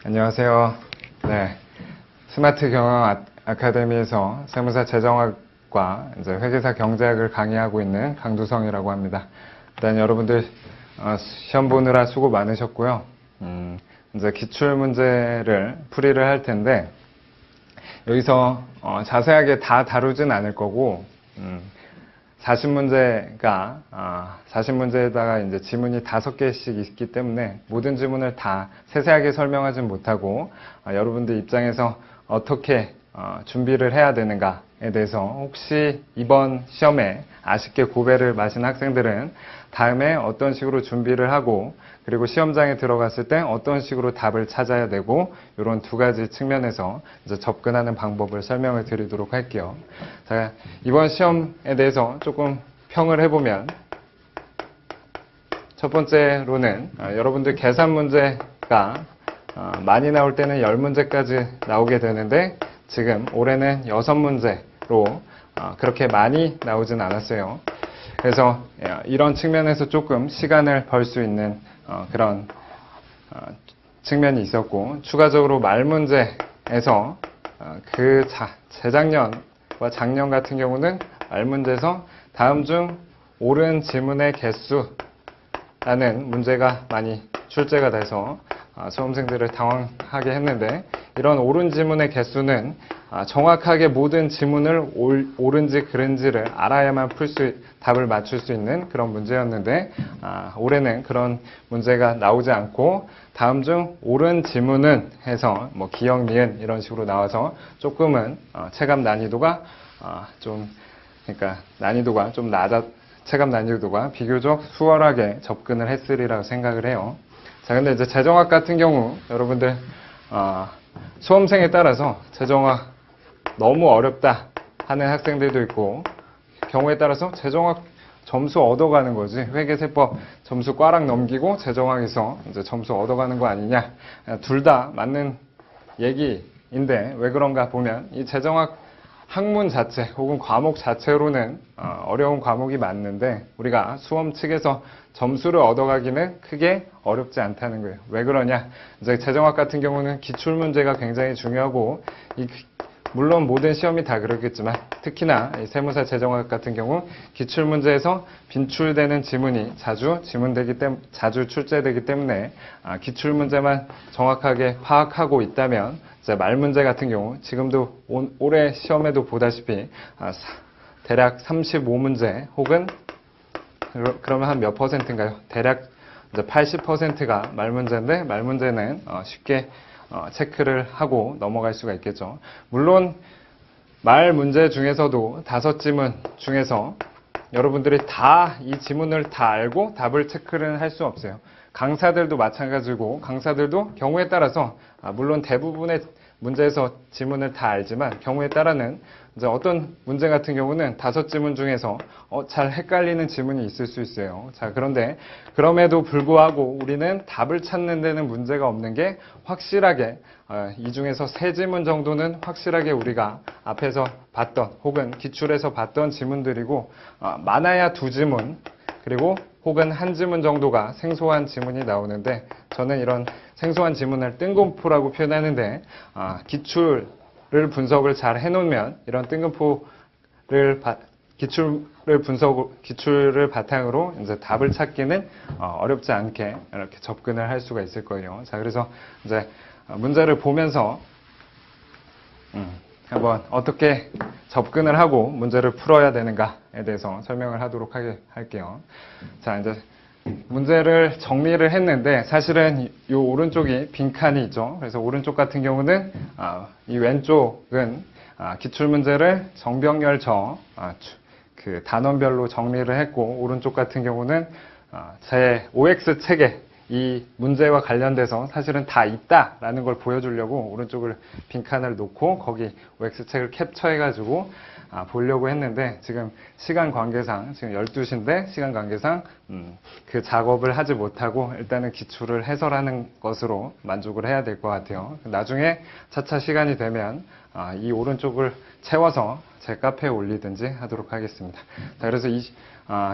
안녕하세요. 네, 스마트 경영 아카데미에서 세무사 재정학과 회계사 경제학을 강의하고 있는 강두성이라고 합니다. 일단 여러분들 시험 보느라 수고 많으셨고요. 이제 기출 문제를 풀이를 할 텐데 여기서 자세하게 다 다루진 않을 거고 40문제에다가 이제 지문이 5개씩 있기 때문에 모든 지문을 다 세세하게 설명하진 못하고 여러분들 입장에서 어떻게 준비를 해야 되는가에 대해서 혹시 이번 시험에 아쉽게 고배를 마신 학생들은 다음에 어떤 식으로 준비를 하고 그리고 시험장에 들어갔을 때 어떤 식으로 답을 찾아야 되고 이런 두 가지 측면에서 이제 접근하는 방법을 설명을 드리도록 할게요. 자, 이번 시험에 대해서 조금 평을 해보면 첫 번째로는 여러분들 계산 문제가 많이 나올 때는 10문제까지 나오게 되는데 지금 올해는 6문제로 그렇게 많이 나오진 않았어요. 그래서 이런 측면에서 조금 시간을 벌 수 있는 그런 측면이 있었고 추가적으로 말문제에서 재작년과 작년 같은 경우는 말문제에서 다음 중 옳은 지문의 개수라는 문제가 많이 출제가 돼서 수험생들을 당황하게 했는데 이런 옳은 지문의 개수는 정확하게 모든 지문을 옳은지 그른지를 알아야만 답을 맞출 수 있는 그런 문제였는데 올해는 그런 문제가 나오지 않고 다음 중 옳은 지문은 해서 뭐 기역, 니은 이런 식으로 나와서 조금은 체감 난이도가 체감 난이도가 비교적 수월하게 접근을 했으리라고 생각을 해요. 자, 근데 이제 재정학 같은 경우 여러분들 수험생에 따라서 재정학 너무 어렵다 하는 학생들도 있고 경우에 따라서 재정학 점수 얻어가는 거지 회계세법 점수 꽈락 넘기고 재정학에서 이제 점수 얻어가는 거 아니냐, 둘 다 맞는 얘기인데 왜 그런가 보면 이 재정학 학문 자체 혹은 과목 자체로는 어려운 과목이 맞는데 우리가 수험 측에서 점수를 얻어가기는 크게 어렵지 않다는 거예요. 왜 그러냐? 이제 재정학 같은 경우는 기출 문제가 굉장히 중요하고 물론 모든 시험이 다 그렇겠지만 특히나 세무사 재정학 같은 경우 기출 문제에서 빈출되는 지문이 자주 출제되기 때문에 기출 문제만 정확하게 파악하고 있다면 말 문제 같은 경우 지금도 올해 시험에도 보다시피 대략 35문제 혹은 그러면 한 몇 퍼센트인가요? 대략 80%가 말 문제인데 말 문제는 쉽게 체크를 하고 넘어갈 수가 있겠죠. 물론 말 문제 중에서도 5지문 중에서 여러분들이 다 이 지문을 다 알고 답을 체크를 할 수 없어요. 강사들도 마찬가지고 강사들도 경우에 따라서 물론 대부분의 문제에서 지문을 다 알지만 경우에 따라는 이제 어떤 문제 같은 경우는 5지문 중에서 잘 헷갈리는 지문이 있을 수 있어요. 자, 그런데 그럼에도 불구하고 우리는 답을 찾는 데는 문제가 없는 게 확실하게 이 중에서 3지문 정도는 확실하게 우리가 앞에서 봤던 혹은 기출에서 봤던 지문들이고 많아야 2지문 그리고 혹은 1지문 정도가 생소한 지문이 나오는데 저는 이런 생소한 지문을 뜬금포라고 표현하는데 기출을 분석을 잘 해놓으면 이런 기출을 바탕으로 이제 답을 찾기는 어렵지 않게 이렇게 접근을 할 수가 있을 거예요. 자, 그래서 이제 문제를 보면서 한번 어떻게 접근을 하고 문제를 풀어야 되는가에 대해서 설명을 하도록 할게요. 자, 이제 문제를 정리를 했는데 사실은 이 오른쪽이 빈칸이 있죠. 그래서 오른쪽 같은 경우는 이 왼쪽은 기출 문제를 정병렬저 그 단원별로 정리를 했고 오른쪽 같은 경우는 제 OX 책에 이 문제와 관련돼서 사실은 다 있다라는 걸 보여주려고 오른쪽을 빈칸을 놓고 거기 OX 책을 캡처해가지고 보려고 했는데 지금 시간 관계상 지금 12시인데 시간 관계상 그 작업을 하지 못하고 일단은 기출을 해설하는 것으로 만족을 해야 될 것 같아요. 나중에 차차 시간이 되면 이 오른쪽을 채워서 제 카페에 올리든지 하도록 하겠습니다. 자, 그래서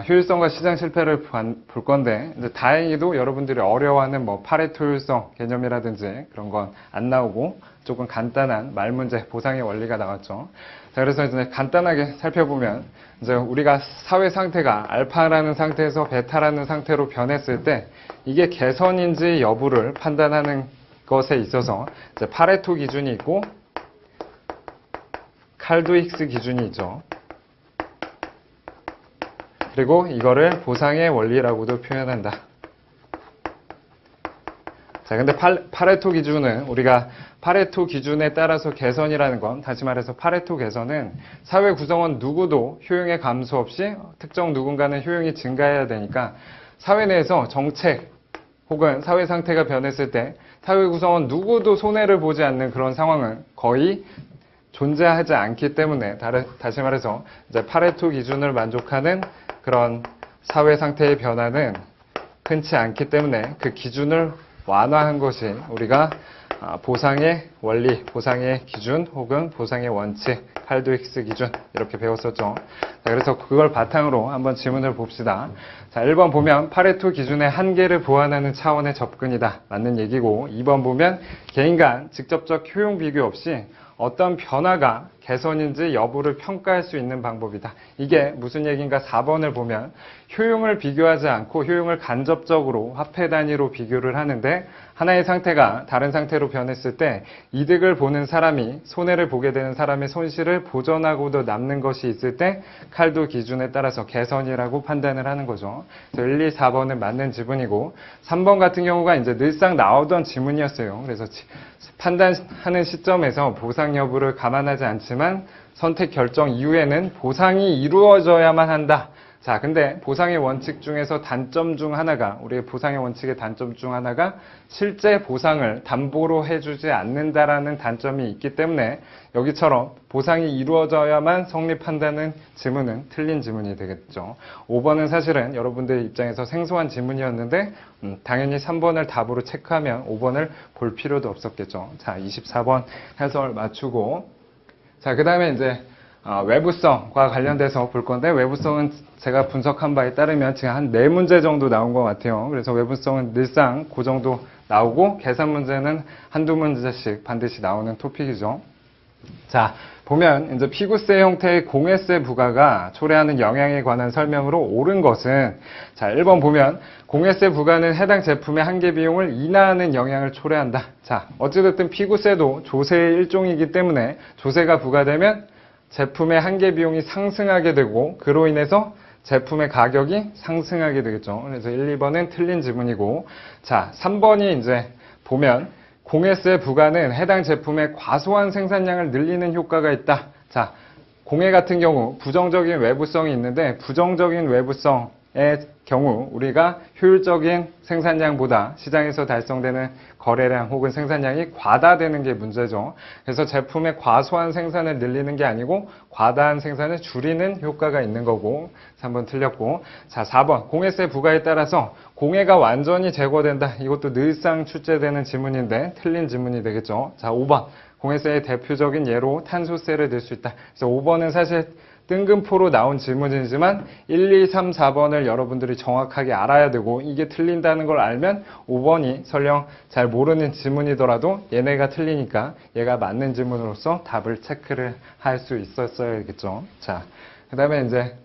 효율성과 시장 실패를 볼 건데, 이제 다행히도 여러분들이 어려워하는 뭐 파레토 효율성 개념이라든지 그런 건 안 나오고 조금 간단한 말 문제, 보상의 원리가 나왔죠. 자, 그래서 이제 간단하게 살펴보면, 이제 우리가 사회 상태가 알파라는 상태에서 베타라는 상태로 변했을 때 이게 개선인지 여부를 판단하는 것에 있어서 이제 파레토 기준이 있고 칼도 힉스 기준이 있죠. 그리고 이거를 보상의 원리라고도 표현한다. 자, 근데 파레토 기준은 우리가 파레토 기준에 따라서 개선이라는 건, 다시 말해서 파레토 개선은 사회 구성원 누구도 효용의 감소 없이 특정 누군가는 효용이 증가해야 되니까 사회 내에서 정책 혹은 사회 상태가 변했을 때 사회 구성원 누구도 손해를 보지 않는 그런 상황은 거의 존재하지 않기 때문에, 다시 말해서 이제 파레토 기준을 만족하는 그런 사회 상태의 변화는 흔치 않기 때문에 그 기준을 완화한 것이 우리가 보상의 원리, 보상의 기준 혹은 보상의 원칙, 칼도 힉스 기준 이렇게 배웠었죠. 자, 그래서 그걸 바탕으로 한번 지문을 봅시다. 자, 1번 보면 파레토 기준의 한계를 보완하는 차원의 접근이다. 맞는 얘기고, 2번 보면 개인 간 직접적 효용 비교 없이 어떤 변화가 개선인지 여부를 평가할 수 있는 방법이다. 이게 무슨 얘기인가? 4번을 보면 효용을 비교하지 않고 효용을 간접적으로 화폐 단위로 비교를 하는데, 하나의 상태가 다른 상태로 변했을 때 이득을 보는 사람이 손해를 보게 되는 사람의 손실을 보전하고도 남는 것이 있을 때 칼도 기준에 따라서 개선이라고 판단을 하는 거죠. 그래서 1, 2, 4번은 맞는 지문이고, 3번 같은 경우가 이제 늘상 나오던 지문이었어요. 그래서 판단하는 시점에서 보상 여부를 감안하지 않지만 선택 결정 이후에는 보상이 이루어져야만 한다. 자, 근데 보상의 원칙 중에서 단점 중 하나가, 우리의 보상의 원칙의 단점 중 하나가 실제 보상을 담보로 해주지 않는다라는 단점이 있기 때문에 여기처럼 보상이 이루어져야만 성립한다는 지문은 틀린 지문이 되겠죠. 5번은 사실은 여러분들 입장에서 생소한 지문이었는데 당연히 3번을 답으로 체크하면 5번을 볼 필요도 없었겠죠. 자, 24번 해설 맞추고, 자, 그 다음에 이제 외부성과 관련돼서 볼 건데, 외부성은 제가 분석한 바에 따르면 지금 한 4문제 정도 나온 것 같아요. 그래서 외부성은 늘상 그 정도 나오고, 계산 문제는 한두 문제씩 반드시 나오는 토픽이죠. 자, 보면 이제 피구세 형태의 공회세 부과가 초래하는 영향에 관한 설명으로 옳은 것은, 자, 1번 보면 공회세 부과는 해당 제품의 한계 비용을 인하하는 영향을 초래한다. 자, 어찌됐든 피구세도 조세의 일종이기 때문에 조세가 부과되면 제품의 한계 비용이 상승하게 되고, 그로 인해서 제품의 가격이 상승하게 되겠죠. 그래서 1, 2번은 틀린 지문이고, 자, 3번이 이제 보면 공회세 부과는 해당 제품의 과소한 생산량을 늘리는 효과가 있다. 자, 공회 같은 경우 부정적인 외부성이 있는데, 부정적인 외부성의 경우 우리가 효율적인 생산량보다 시장에서 달성되는 거래량 혹은 생산량이 과다되는 게 문제죠. 그래서 제품의 과소한 생산을 늘리는 게 아니고 과다한 생산을 줄이는 효과가 있는 거고, 3번 틀렸고, 자, 4번 공회세 부과에 따라서 공해가 완전히 제거된다. 이것도 늘상 출제되는 지문인데 틀린 지문이 되겠죠. 자, 5번 공회세의 대표적인 예로 탄소세를 들 수 있다. 그래서 5번은 사실 뜬금포로 나온 질문이지만 1, 2, 3, 4번을 여러분들이 정확하게 알아야 되고, 이게 틀린다는 걸 알면 5번이 설령 잘 모르는 질문이더라도 얘네가 틀리니까 얘가 맞는 질문으로서 답을 체크를 할 수 있었어야겠죠. 자, 그 다음에 이제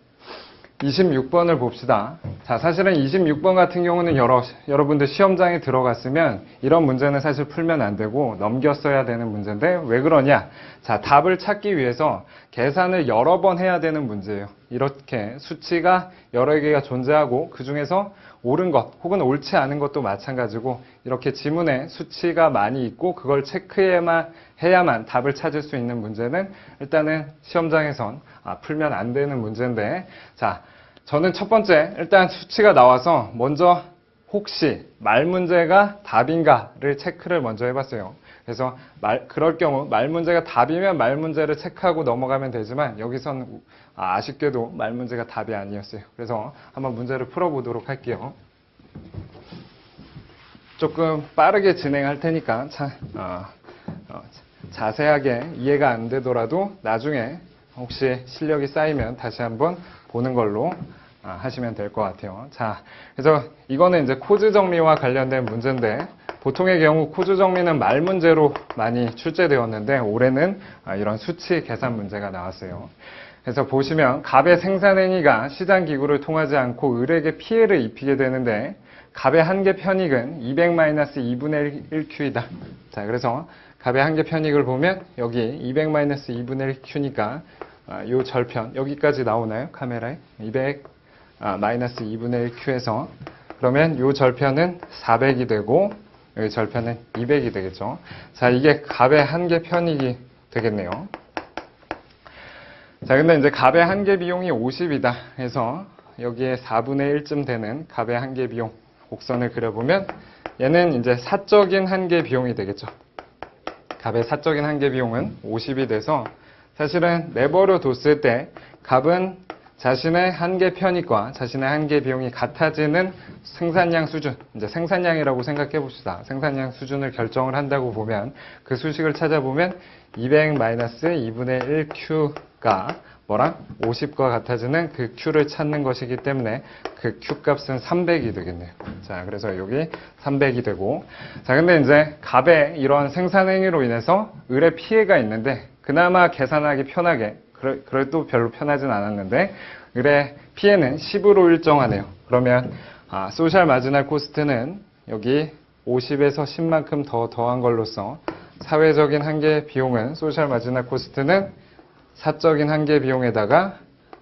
26번을 봅시다. 자, 사실은 26번 같은 경우는 여러분들 시험장에 들어갔으면 이런 문제는 사실 풀면 안 되고 넘겼어야 되는 문제인데, 왜 그러냐? 자, 답을 찾기 위해서 계산을 여러 번 해야 되는 문제예요. 이렇게 수치가 여러 개가 존재하고 그 중에서 옳은 것 혹은 옳지 않은 것도 마찬가지고, 이렇게 지문에 수치가 많이 있고 그걸 해야만 답을 찾을 수 있는 문제는 일단은 시험장에선 풀면 안 되는 문제인데, 자, 저는 첫 번째 일단 수치가 나와서 먼저 혹시 말 문제가 답인가를 체크를 먼저 해봤어요. 그래서 그럴 경우 말 문제가 답이면 말 문제를 체크하고 넘어가면 되지만, 여기선 아쉽게도 말 문제가 답이 아니었어요. 그래서 한번 문제를 풀어보도록 할게요. 조금 빠르게 진행할 테니까 자세하게 이해가 안 되더라도 나중에 혹시 실력이 쌓이면 다시 한번 보는 걸로 하시면 될 것 같아요. 자, 그래서 이거는 이제 코즈 정리와 관련된 문제인데, 보통의 경우 코즈 정리는 말 문제로 많이 출제되었는데, 올해는 이런 수치 계산 문제가 나왔어요. 그래서 보시면 갑의 생산행위가 시장 기구를 통하지 않고 을에게 피해를 입히게 되는데, 갑의 한계 편익은 200-2분의 1Q이다. 자, 그래서 갑의 한계 편익을 보면 여기 200-2분의 1Q니까 요 절편 여기까지 나오나요? 카메라에 200-2분의 1Q에서 그러면 요 절편은 400이 되고 여기 절편은 200이 되겠죠. 자, 이게 갑의 한계 편익이 되겠네요. 자, 근데 이제 갑의 한계 비용이 50이다. 해서 여기에 4분의 1쯤 되는 갑의 한계 비용 곡선을 그려보면 얘는 이제 사적인 한계 비용이 되겠죠. 갑의 사적인 한계 비용은 50이 돼서 사실은 내버려 뒀을 때 갑은 자신의 한계 편익과 자신의 한계 비용이 같아지는 생산량 수준, 이제 생산량이라고 생각해 봅시다. 생산량 수준을 결정을 한다고 보면 그 수식을 찾아보면 200-2분의 1Q가 뭐랑 50과 같아지는 그 Q를 찾는 것이기 때문에 그 Q 값은 300이 되겠네요. 자, 그래서 여기 300이 되고, 자, 근데 이제 갑의 이런 생산행위로 인해서 을의 피해가 있는데 그나마 계산하기 편하게, 그래도 별로 편하진 않았는데 을의 피해는 10으로 일정하네요. 그러면 소셜 마지널 코스트는 여기 50에서 10만큼 더 더한 걸로써 사회적인 한계 비용은 소셜 마지널 코스트는 사적인 한계 비용에다가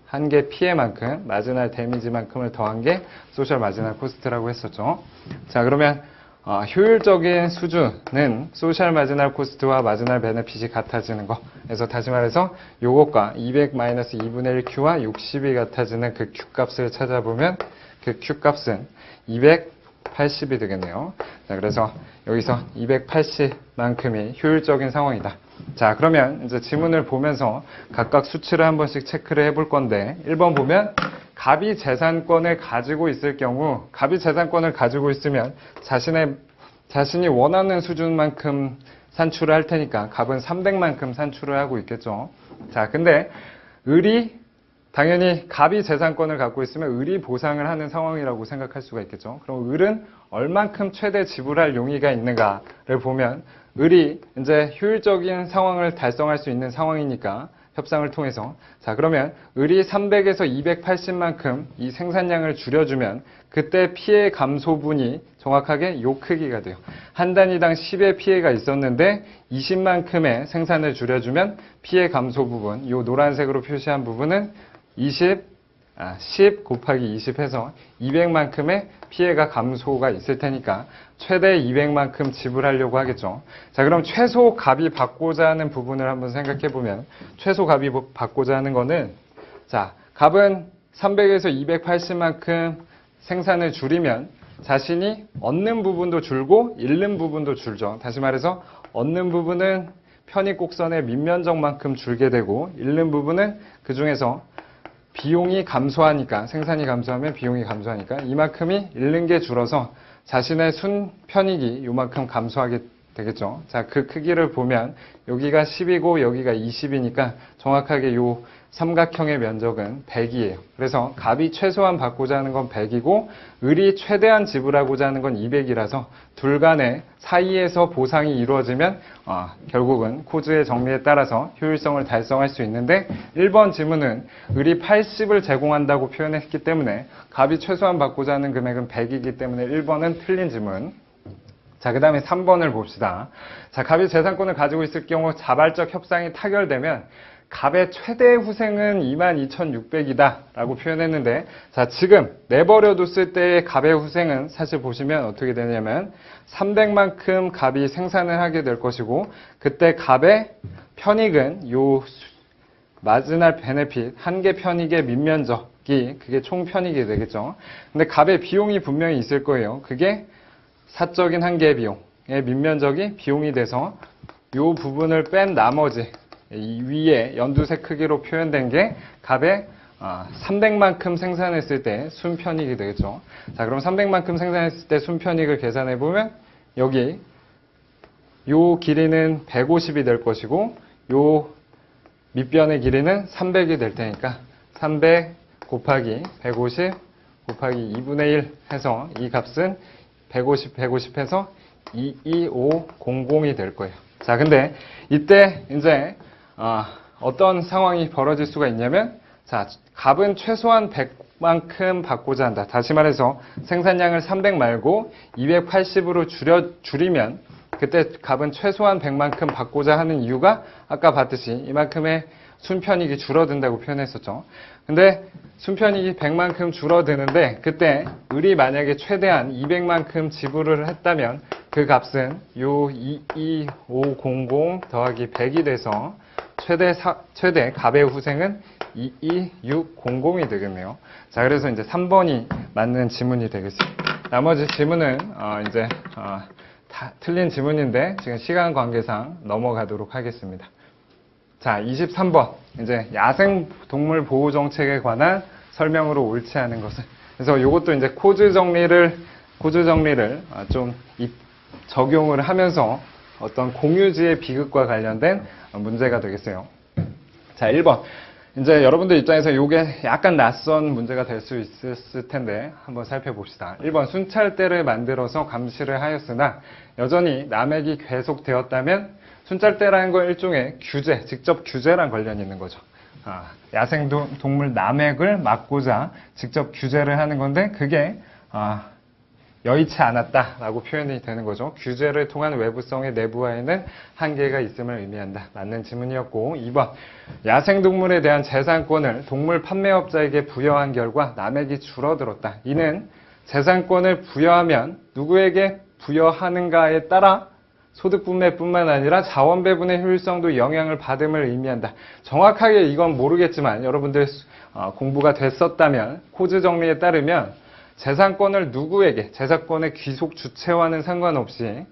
한계 피해만큼 마지널 데미지만큼을 더한 게 소셜 마지널 코스트라고 했었죠. 자, 그러면 효율적인 수준은 소셜 마지널 코스트와 마지널 베네핏이 같아지는 거. 그래서 다시 말해서 요것과 200-2분의 1Q와 60이 같아지는 그 Q 값을 찾아보면 그 Q 값은 280이 되겠네요. 자, 그래서 여기서 280만큼이 효율적인 상황이다. 자, 그러면 이제 지문을 보면서 각각 수치를 한 번씩 체크를 해볼 건데, 1번 보면 갑이 재산권을 가지고 있을 경우, 갑이 재산권을 가지고 있으면 자신이 원하는 수준만큼 산출을 할 테니까 갑은 300만큼 산출을 하고 있겠죠. 자, 근데 을이 당연히 갑이 재산권을 갖고 있으면 을이 보상을 하는 상황이라고 생각할 수가 있겠죠. 그럼 을은 얼만큼 최대 지불할 용의가 있는가를 보면 을이 이제 효율적인 상황을 달성할 수 있는 상황이니까 협상을 통해서, 자, 그러면 을이 300에서 280만큼 이 생산량을 줄여주면 그때 피해 감소분이 정확하게 요 크기가 돼요. 한 단위당 10의 피해가 있었는데 20만큼의 생산을 줄여주면 피해 감소 부분, 요 노란색으로 표시한 부분은 10 곱하기 20 해서 200만큼의 피해가 감소가 있을 테니까 최대 200만큼 지불하려고 하겠죠. 자, 그럼 최소 갑이 받고자 하는 부분을 한번 생각해 보면, 최소 갑이 받고자 하는 거는, 자, 갑은 300에서 280만큼 생산을 줄이면 자신이 얻는 부분도 줄고 잃는 부분도 줄죠. 다시 말해서 얻는 부분은 편익 곡선의 밑면적만큼 줄게 되고, 잃는 부분은 그 중에서 비용이 감소하니까, 생산이 감소하면 비용이 감소하니까 이만큼이 잃는 게 줄어서 자신의 순 편익이 요만큼 감소하게 되겠죠. 자, 그 크기를 보면 여기가 10이고 여기가 20이니까 정확하게 요 삼각형의 면적은 100이에요. 그래서 갑이 최소한 받고자 하는 건 100이고 을이 최대한 지불하고자 하는 건 200이라서 둘 간의 사이에서 보상이 이루어지면 결국은 코즈의 정리에 따라서 효율성을 달성할 수 있는데, 1번 지문은 을이 80을 제공한다고 표현했기 때문에 갑이 최소한 받고자 하는 금액은 100이기 때문에 1번은 틀린 지문. 자, 그 다음에 3번을 봅시다. 자, 갑이 재산권을 가지고 있을 경우 자발적 협상이 타결되면 갑의 최대 후생은 22,600이다 라고 표현했는데, 자, 지금 내버려뒀을 때의 갑의 후생은 사실 보시면 어떻게 되냐면 300만큼 갑이 생산을 하게 될 것이고, 그때 갑의 편익은 요 마지널 베네핏 한계 편익의 밑면적이 그게 총 편익이 되겠죠. 근데 갑의 비용이 분명히 있을 거예요. 그게 사적인 한계 비용의 밑면적이 비용이 돼서 요 부분을 뺀 나머지 이 위에 연두색 크기로 표현된 게 갑의 300만큼 생산했을 때 순편익이 되겠죠. 자, 그럼 300만큼 생산했을 때 순편익을 계산해 보면 여기 요 길이는 150이 될 것이고 요 밑변의 길이는 300이 될 테니까 300 곱하기 150 곱하기 2분의 1 해서 이 값은 150 해서 22500이 될 거예요. 자, 근데 이때 이제 어떤 상황이 벌어질 수가 있냐면, 자, 값은 최소한 100만큼 받고자 한다. 다시 말해서 생산량을 300 말고 280으로 줄이면 그때 값은 최소한 100만큼 받고자 하는 이유가 아까 봤듯이 이만큼의 순편익이 줄어든다고 표현했었죠. 근데 순편익이 100만큼 줄어드는데 그때 을이 만약에 최대한 200만큼 지불을 했다면 그 값은 요 22500 더하기 100이 돼서 최대 값의 후생은 22600이 되겠네요. 자, 그래서 이제 3번이 맞는 지문이 되겠습니다. 나머지 지문은 이제 다 틀린 지문인데 지금 시간 관계상 넘어가도록 하겠습니다. 자, 23번. 이제 야생동물 보호 정책에 관한 설명으로 옳지 않은 것은. 그래서 이것도 이제 코드 정리를 좀 적용을 하면서 어떤 공유지의 비극과 관련된 문제가 되겠어요. 자, 1번. 이제 여러분들 입장에서 이게 약간 낯선 문제가 될 수 있을 텐데 한번 살펴봅시다. 1번. 순찰대를 만들어서 감시를 하였으나 여전히 남획이 계속되었다면 순찰대라는 건 일종의 규제, 직접 규제랑 관련이 있는 거죠. 야생동물 남획을 막고자 직접 규제를 하는 건데 그게 여의치 않았다라고 표현이 되는 거죠. 규제를 통한 외부성의 내부화에는 한계가 있음을 의미한다. 맞는 지문이었고, 2번. 야생동물에 대한 재산권을 동물 판매업자에게 부여한 결과 남획이 줄어들었다. 이는 재산권을 부여하면 누구에게 부여하는가에 따라 소득 분배뿐만 아니라 자원 배분의 효율성도 영향을 받음을 의미한다. 정확하게 이건 모르겠지만 여러분들 공부가 됐었다면 코드 정리에 따르면 재산권을 누구에게, 재산권의 귀속 주체와는 상관없이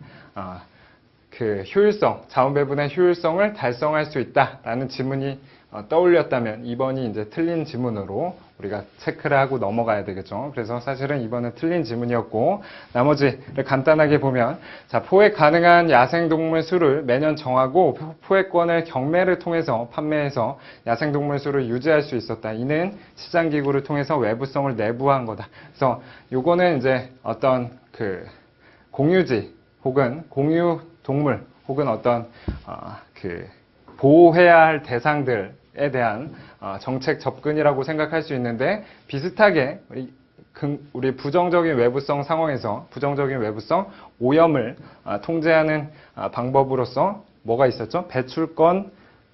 그 효율성, 자원 배분의 효율성을 달성할 수 있다라는 지문이 떠올렸다면 2번이 이제 틀린 지문으로 우리가 체크를 하고 넘어가야 되겠죠. 그래서 사실은 2번은 틀린 지문이었고, 나머지를 간단하게 보면, 자, 포획 가능한 야생동물 수를 매년 정하고 포획권을 경매를 통해서 판매해서 야생동물 수를 유지할 수 있었다. 이는 시장기구를 통해서 외부성을 내부화한 거다. 그래서 요거는 이제 어떤 그 공유지 혹은 공유동물 혹은 어떤 그 보호해야 할 대상들에 대한 정책 접근이라고 생각할 수 있는데, 비슷하게 우리 부정적인 외부성 상황에서 부정적인 외부성 오염을 통제하는 방법으로서 뭐가 있었죠? 배출권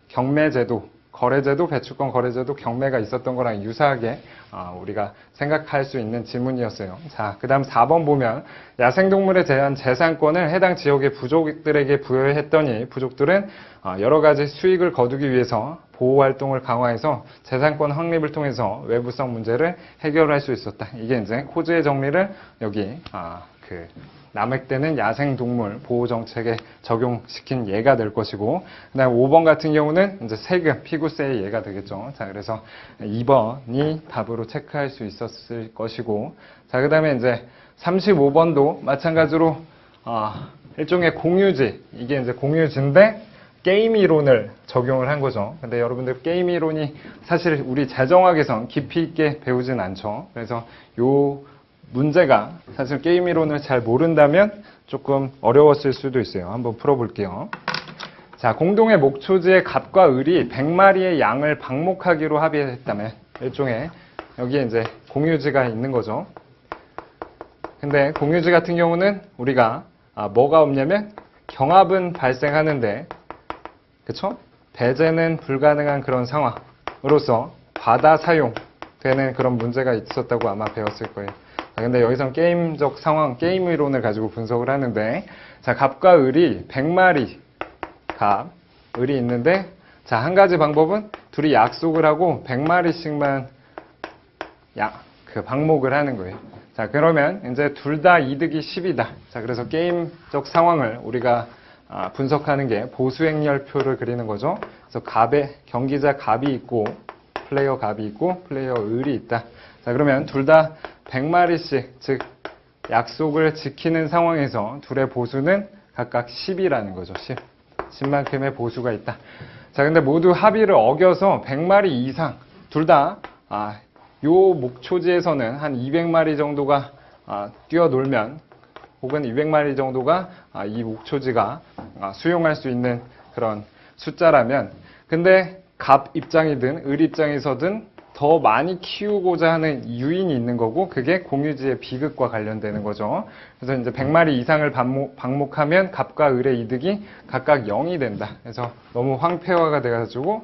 경매제도, 거래제도, 배출권 거래제도, 경매가 있었던 거랑 유사하게 우리가 생각할 수 있는 지문이었어요. 자, 그 다음 4번 보면 야생동물에 대한 재산권을 해당 지역의 부족들에게 부여했더니 부족들은 여러 가지 수익을 거두기 위해서 보호활동을 강화해서 재산권 확립을 통해서 외부성 문제를 해결할 수 있었다. 이게 이제 코드의 정리를 여기 남획되는 야생동물 보호정책에 적용시킨 예가 될 것이고, 그 다음 5번 같은 경우는 이제 세금, 피구세의 예가 되겠죠. 자, 그래서 2번이 답으로 체크할 수 있었을 것이고, 자, 그 다음에 이제 35번도 마찬가지로, 일종의 공유지, 이게 이제 공유지인데, 게임 이론을 적용을 한 거죠. 근데 여러분들 게임 이론이 사실 우리 재정학에선 깊이 있게 배우진 않죠. 그래서 요 문제가 사실 게임 이론을 잘 모른다면 조금 어려웠을 수도 있어요. 한번 풀어볼게요. 자, 공동의 목초지의 갑과 을이 100마리의 양을 방목하기로 합의했다면 일종의 여기에 이제 공유지가 있는 거죠. 근데 공유지 같은 경우는 우리가 뭐가 없냐면 경합은 발생하는데, 그쵸? 배제는 불가능한 그런 상황으로서 과다 사용되는 그런 문제가 있었다고 아마 배웠을 거예요. 근데 여기선 게임적 상황, 게임 이론을 가지고 분석을 하는데, 자, 갑과 을이 100마리 갑, 을이 있는데, 자, 한 가지 방법은 둘이 약속을 하고 100마리씩만 방목을 하는 거예요. 자, 그러면 이제 둘 다 이득이 10이다. 자, 그래서 게임적 상황을 우리가 분석하는 게 보수행렬표를 그리는 거죠. 그래서 경기자 갑이 있고 플레이어 갑이 있고 플레이어 을이 있다. 자, 그러면 둘 다 100마리씩, 즉 약속을 지키는 상황에서 둘의 보수는 각각 10이라는 거죠. 10. 10만큼의 보수가 있다. 자, 근데 모두 합의를 어겨서 100마리 이상, 둘 다, 요 목초지에서는 한 200마리 정도가, 뛰어놀면, 혹은 200마리 정도가, 이 목초지가, 수용할 수 있는 그런 숫자라면, 근데 갑 입장이든 을 입장에서든 더 많이 키우고자 하는 유인이 있는 거고, 그게 공유지의 비극과 관련되는 거죠. 그래서 이제 100마리 이상을 방목하면 갑과 을의 이득이 각각 0이 된다. 그래서 너무 황폐화가 돼가지고,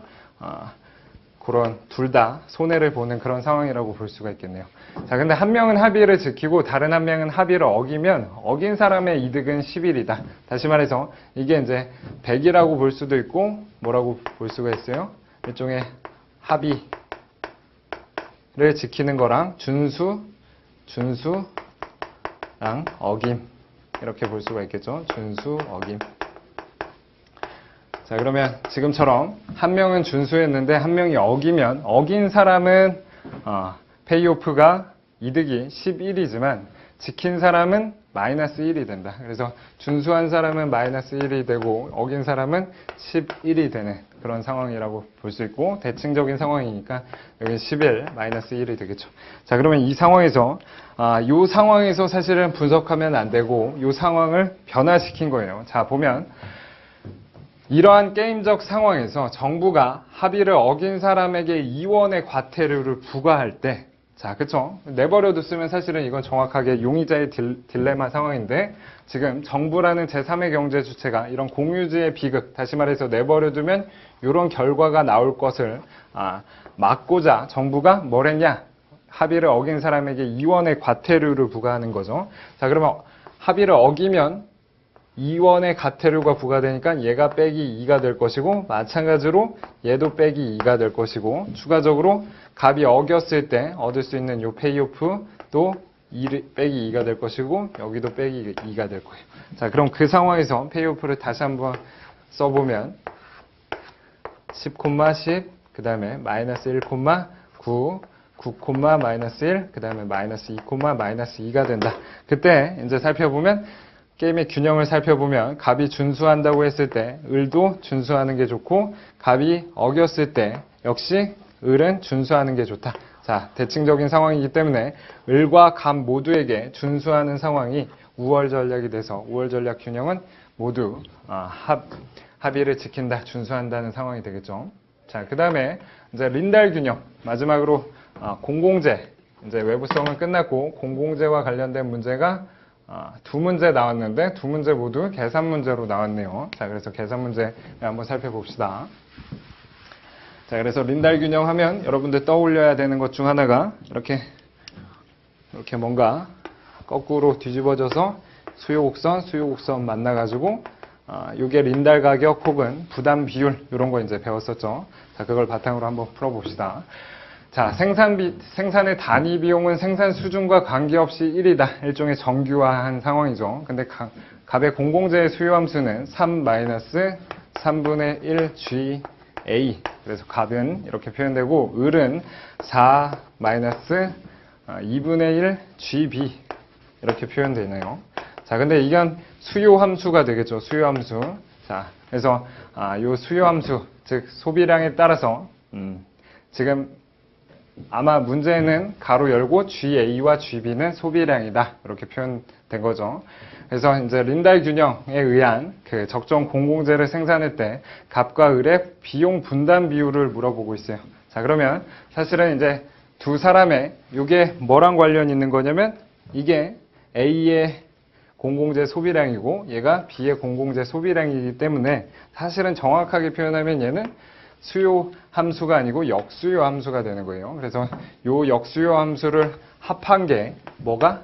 그런 둘 다 손해를 보는 그런 상황이라고 볼 수가 있겠네요. 자, 근데 한 명은 합의를 지키고 다른 한 명은 합의를 어기면 어긴 사람의 이득은 10일이다. 다시 말해서 이게 이제 100이라고 볼 수도 있고 뭐라고 볼 수가 있어요? 일종의 합의를 지키는 거랑 준수랑 어김 이렇게 볼 수가 있겠죠. 준수, 어김. 자, 그러면 지금처럼 한 명은 준수했는데 한 명이 어기면 어긴 사람은 페이오프가 이득이 11이지만 지킨 사람은 마이너스 1이 된다. 그래서 준수한 사람은 마이너스 1이 되고 어긴 사람은 11이 되는 그런 상황이라고 볼 수 있고 대칭적인 상황이니까 여기 11 마이너스 1이 되겠죠. 자, 그러면 이 상황에서 이 상황에서 사실은 분석하면 안 되고 이 상황을 변화시킨 거예요. 자, 보면 이러한 게임적 상황에서 정부가 합의를 어긴 사람에게 2원의 과태료를 부과할 때, 자, 그쵸? 내버려뒀으면 사실은 이건 정확하게 용의자의 딜레마 상황인데, 지금 정부라는 제3의 경제 주체가 이런 공유지의 비극, 다시 말해서 내버려두면 이런 결과가 나올 것을 막고자 정부가 뭘 했냐? 합의를 어긴 사람에게 2원의 과태료를 부과하는 거죠. 자, 그러면 합의를 어기면 2원의 과태료가 부과되니까 얘가 빼기 2가 될 것이고 마찬가지로 얘도 빼기 2가 될 것이고 추가적으로 갑이 어겼을 때 얻을 수 있는 요 페이오프도 빼기 2가 될 것이고 여기도 빼기 2가 될 거예요. 자, 그럼 그 상황에서 페이오프를 다시 한번 써보면 10,10 그 다음에 마이너스 1,9 9, 마이너스 1 그 다음에 마이너스 2, 마이너스 2가 된다. 그때 이제 살펴보면 게임의 균형을 살펴보면 갑이 준수한다고 했을 때 을도 준수하는 게 좋고 갑이 어겼을 때 역시 을은 준수하는 게 좋다. 자, 대칭적인 상황이기 때문에 을과 갑 모두에게 준수하는 상황이 우월 전략이 돼서 우월 전략 균형은 모두 합의를 지킨다, 준수한다는 상황이 되겠죠. 자, 그 다음에 이제 린달 균형 마지막으로 공공재 이제 외부성은 끝났고 공공재와 관련된 문제가 두 문제 나왔는데 두 문제 모두 계산 문제로 나왔네요. 자, 그래서 계산 문제 한번 살펴봅시다. 자, 그래서 린달 균형 하면 여러분들 떠올려야 되는 것 중 하나가 이렇게 뭔가 거꾸로 뒤집어져서 수요 곡선 만나가지고 요게 린달 가격 혹은 부담 비율 이런 거 이제 배웠었죠. 자, 그걸 바탕으로 한번 풀어봅시다. 자, 생산의 단위 비용은 생산 수준과 관계없이 1이다. 일종의 정규화한 상황이죠. 근데 갑의 공공재의 수요함수는 3-3분의 1 GA. 그래서 갑은 이렇게 표현되고, 을은 4-2분의 1 GB. 이렇게 표현되네요. 자, 근데 이건 수요함수가 되겠죠. 수요함수. 자, 그래서, 요 수요함수, 즉, 소비량에 따라서, 지금 아마 문제는 가로 열고 GA와 GB는 소비량이다. 이렇게 표현된 거죠. 그래서 이제 린달 균형에 의한 그 적정 공공재를 생산할 때 갑과 을의 비용 분담 비율을 물어보고 있어요. 자, 그러면 사실은 이제 두 사람의 이게 뭐랑 관련이 있는 거냐면 이게 A의 공공재 소비량이고 얘가 B의 공공재 소비량이기 때문에 사실은 정확하게 표현하면 얘는 수요 함수가 아니고 역수요 함수가 되는 거예요. 그래서 요 역수요 함수를 합한 게 뭐가?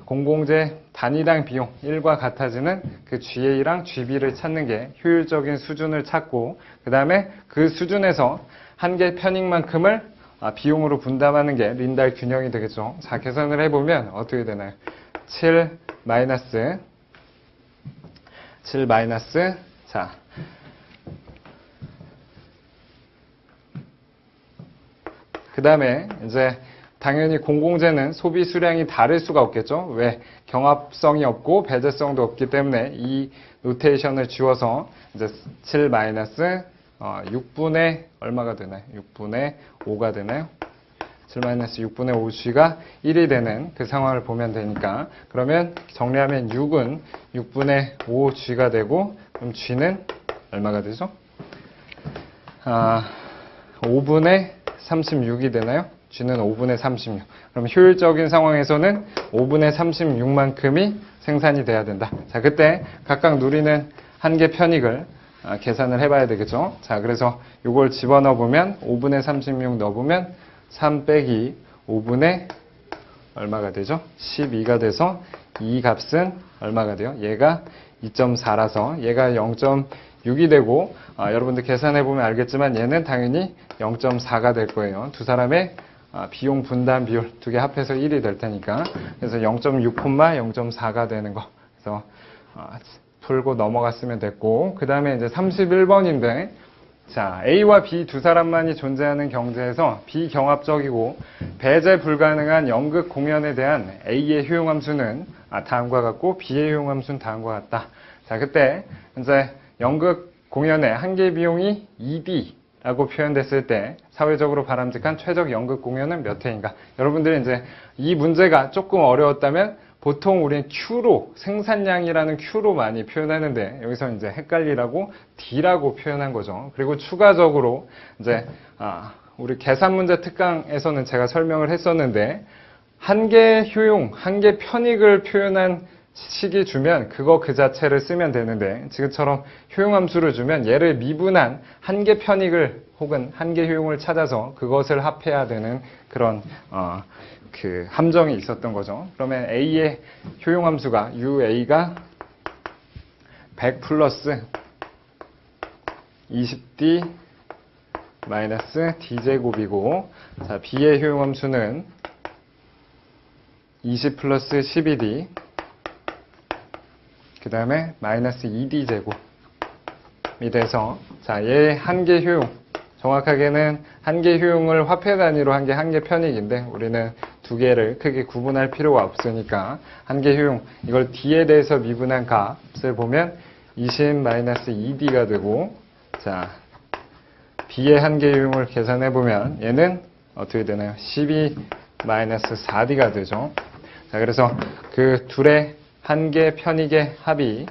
공공재 단위당 비용 1과 같아지는 그 GA랑 GB를 찾는 게 효율적인 수준을 찾고 그 다음에 그 수준에서 한 개 편익만큼을 비용으로 분담하는 게 린달 균형이 되겠죠. 자, 계산을 해보면 어떻게 되나요? 7 마이너스 자, 그 다음에 이제 당연히 공공재는 소비 수량이 다를 수가 없겠죠. 왜? 경합성이 없고 배제성도 없기 때문에 이 노테이션을 지워서 이제 7 마이너스 6분의 얼마가 되나요? 6분의 5가 되나요? 7 마이너스 6분의 5g가 1이 되는 그 상황을 보면 되니까, 그러면 정리하면 6은 6분의 5g가 되고, 그럼 g는 얼마가 되죠? 5분의 36이 되나요? g는 5분의 36. 그럼 효율적인 상황에서는 5분의 36만큼이 생산이 돼야 된다. 자, 그때 각각 누리는 한계 편익을 계산을 해봐야 되겠죠. 자, 그래서 이걸 집어넣어 보면 5분의 36 넣어보면 3 빼기 5분의 얼마가 되죠? 12가 돼서 이 값은 얼마가 돼요? 얘가 2.4라서 얘가 0.6이 되고, 여러분들 계산해보면 알겠지만 얘는 당연히 0.4가 될 거예요. 두 사람의 비용 분담 비율 두 개 합해서 1이 될 테니까. 그래서 0.6, 0.4가 되는 거. 그래서 풀고 넘어갔으면 됐고, 그 다음에 이제 31번인데, 자, A와 B 두 사람만이 존재하는 경제에서 비경합적이고 배제 불가능한 연극 공연에 대한 A의 효용함수는 다음과 같고 B의 효용함수는 다음과 같다. 자, 그때 이제 연극 공연의 한계 비용이 2D라고 표현됐을 때 사회적으로 바람직한 최적 연극 공연은 몇 회인가? 여러분들이 이제 이 문제가 조금 어려웠다면 보통 우리는 Q로, 생산량이라는 Q로 많이 표현하는데, 여기서 이제 헷갈리라고 D라고 표현한 거죠. 그리고 추가적으로 이제 우리 계산 문제 특강에서는 제가 설명을 했었는데, 한계 효용, 한계 편익을 표현한 식이 주면 그거 그 자체를 쓰면 되는데, 지금처럼 효용함수를 주면 얘를 미분한 한계 편익을 혹은 한계 효용을 찾아서 그것을 합해야 되는 그런 그 함정이 있었던 거죠. 그러면 A의 효용함수가 UA가 100 플러스 20D 마이너스 D제곱이고, 자, B의 효용함수는 20 플러스 12D 그 다음에 마이너스 2D제곱이 돼서, 자, 얘의 한계 효용, 정확하게는 한계 효용을 화폐 단위로 한 게 한계 편익인데 우리는 두 개를 크게 구분할 필요가 없으니까 한계 효용, 이걸 D에 대해서 미분한 값을 보면 20-2D가 되고, 자, B의 한계 효용을 계산해 보면 얘는 어떻게 되나요? 12-4D가 되죠. 자, 그래서 그 둘의 한계 편익의 합이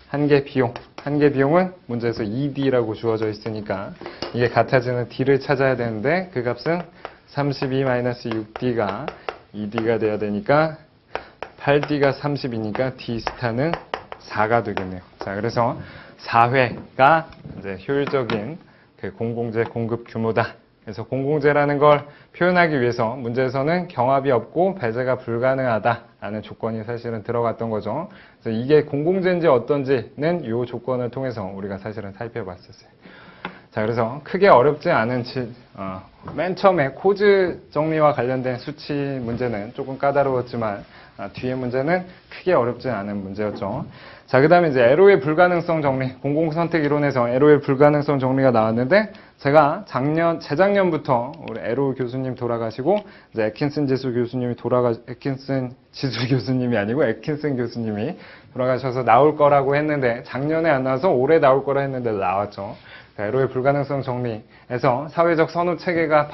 한계 비용, 한계 비용은 문제에서 2D라고 주어져 있으니까 이게 같아지는 D를 찾아야 되는데, 그 값은 32-6D가 2D가 돼야 되니까 8D가 30이니까 D 스타는 4가 되겠네요. 자, 그래서 4회가 이제 효율적인 그 공공재 공급 규모다. 그래서 공공재라는 걸 표현하기 위해서 문제에서는 경합이 없고 배제가 불가능하다라는 조건이 사실은 들어갔던 거죠. 그래서 이게 공공재인지 어떤지는 이 조건을 통해서 우리가 사실은 살펴 봤었어요. 자, 그래서 크게 어렵지 않은 맨 처음에 코즈 정리와 관련된 수치 문제는 조금 까다로웠지만 뒤에 문제는 크게 어렵지 않은 문제였죠. 자, 그 다음에 이제 LO의 불가능성 정리, 공공선택 이론에서 LO의 불가능성 정리가 나왔는데, 제가 재작년부터 우리 LO 교수님 돌아가시고, 이제 애킨슨 지수 교수님이 애킨슨 지수 교수님이 아니고 애킨슨 교수님이 돌아가셔서 나올 거라고 했는데, 작년에 안 나와서 올해 나올 거라 했는데 나왔죠. LO의 불가능성 정리에서 사회적 선호 체계가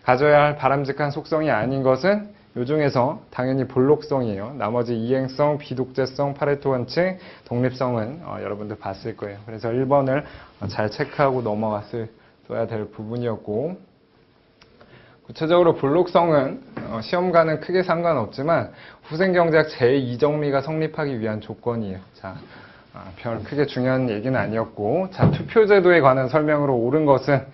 가져야 할 바람직한 속성이 아닌 것은 요 중에서 당연히 볼록성이에요. 나머지 이행성, 비독재성, 파레토 원칙, 독립성은 여러분들 봤을 거예요. 그래서 1번을 잘 체크하고 넘어갔어야 될 부분이었고, 구체적으로 볼록성은 시험과는 크게 상관없지만 후생경제학 제2정리가 성립하기 위한 조건이에요. 자, 별 크게 중요한 얘기는 아니었고, 자, 투표제도에 관한 설명으로 옳은 것을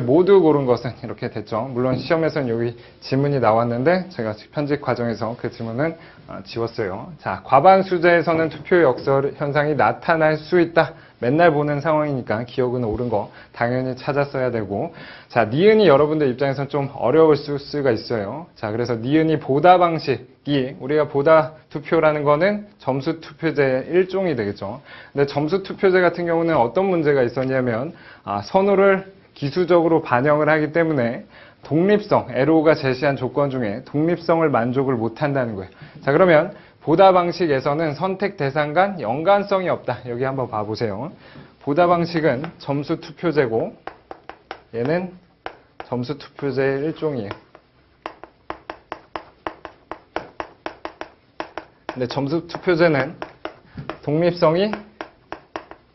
모두 고른 것은 이렇게 됐죠. 물론 시험에서는 여기 지문이 나왔는데 제가 편집 과정에서 그 지문은 지웠어요. 자, 과반수제에서는 투표 역설 현상이 나타날 수 있다. 맨날 보는 상황이니까 기억은 옳은 거 당연히 찾았어야 되고, 자, 니은이 여러분들 입장에서는 좀 어려울 수가 있어요. 자, 그래서 니은이 보다 방식이, 우리가 보다 투표라는 거는 점수 투표제의 일종이 되겠죠. 근데 점수 투표제 같은 경우는 어떤 문제가 있었냐면 선호를 기수적으로 반영을 하기 때문에 독립성, LO가 제시한 조건 중에 독립성을 만족을 못한다는 거예요. 자, 그러면 보다 방식에서는 선택 대상 간 연관성이 없다. 여기 한번 봐보세요. 보다 방식은 점수 투표제고 얘는 점수 투표제의 일종이에요. 근데 점수 투표제는 독립성이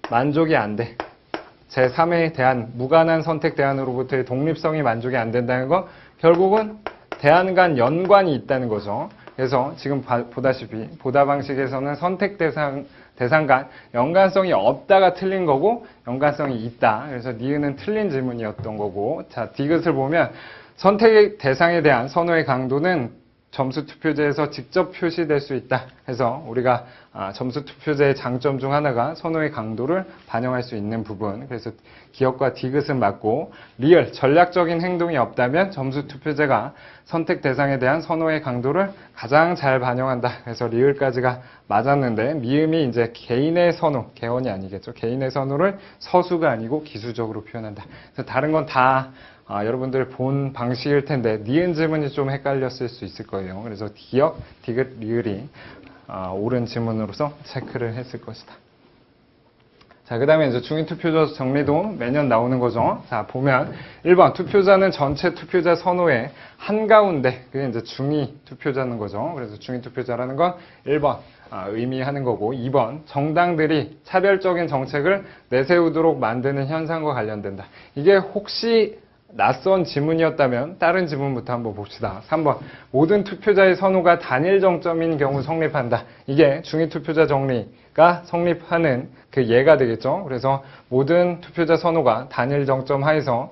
만족이 안 돼. 제3의 대안, 무관한 선택 대안으로부터의 독립성이 만족이 안 된다는 거 결국은 대안 간 연관이 있다는 거죠. 그래서 지금 보다시피 보다 방식에서는 선택 대상 간 연관성이 없다가 틀린 거고 연관성이 있다. 그래서 니은은 틀린 질문이었던 거고, 자, 디귿을 보면 선택 대상에 대한 선호의 강도는 점수 투표제에서 직접 표시될 수 있다. 그래서 우리가 점수 투표제의 장점 중 하나가 선호의 강도를 반영할 수 있는 부분. 그래서 기억과 디귿은 맞고, 리얼, 전략적인 행동이 없다면 점수 투표제가 선택 대상에 대한 선호의 강도를 가장 잘 반영한다. 그래서 리얼까지가 맞았는데, 미음이 이제 개인의 선호, 개원이 아니겠죠. 개인의 선호를 서수가 아니고 기수적으로 표현한다. 그래서 다른 건 다 여러분들 본 방식일 텐데 니은 지문이 좀 헷갈렸을 수 있을 거예요. 그래서 기억, 디귿, 리을이 옳은 지문으로서 체크를 했을 것이다. 자, 그 다음에 이제 중위 투표자 정리도 매년 나오는 거죠. 자, 보면 1번 투표자는 전체 투표자 선호의 한가운데, 그게 이제 중위 투표자는 거죠. 그래서 중위 투표자라는 건 1번 의미하는 거고, 2번 정당들이 차별적인 정책을 내세우도록 만드는 현상과 관련된다. 이게 혹시 낯선 지문이었다면 다른 지문부터 한번 봅시다. 3번 모든 투표자의 선호가 단일 정점인 경우 성립한다. 이게 중위 투표자 정리가 성립하는 그 예가 되겠죠. 그래서 모든 투표자 선호가 단일 정점 하에서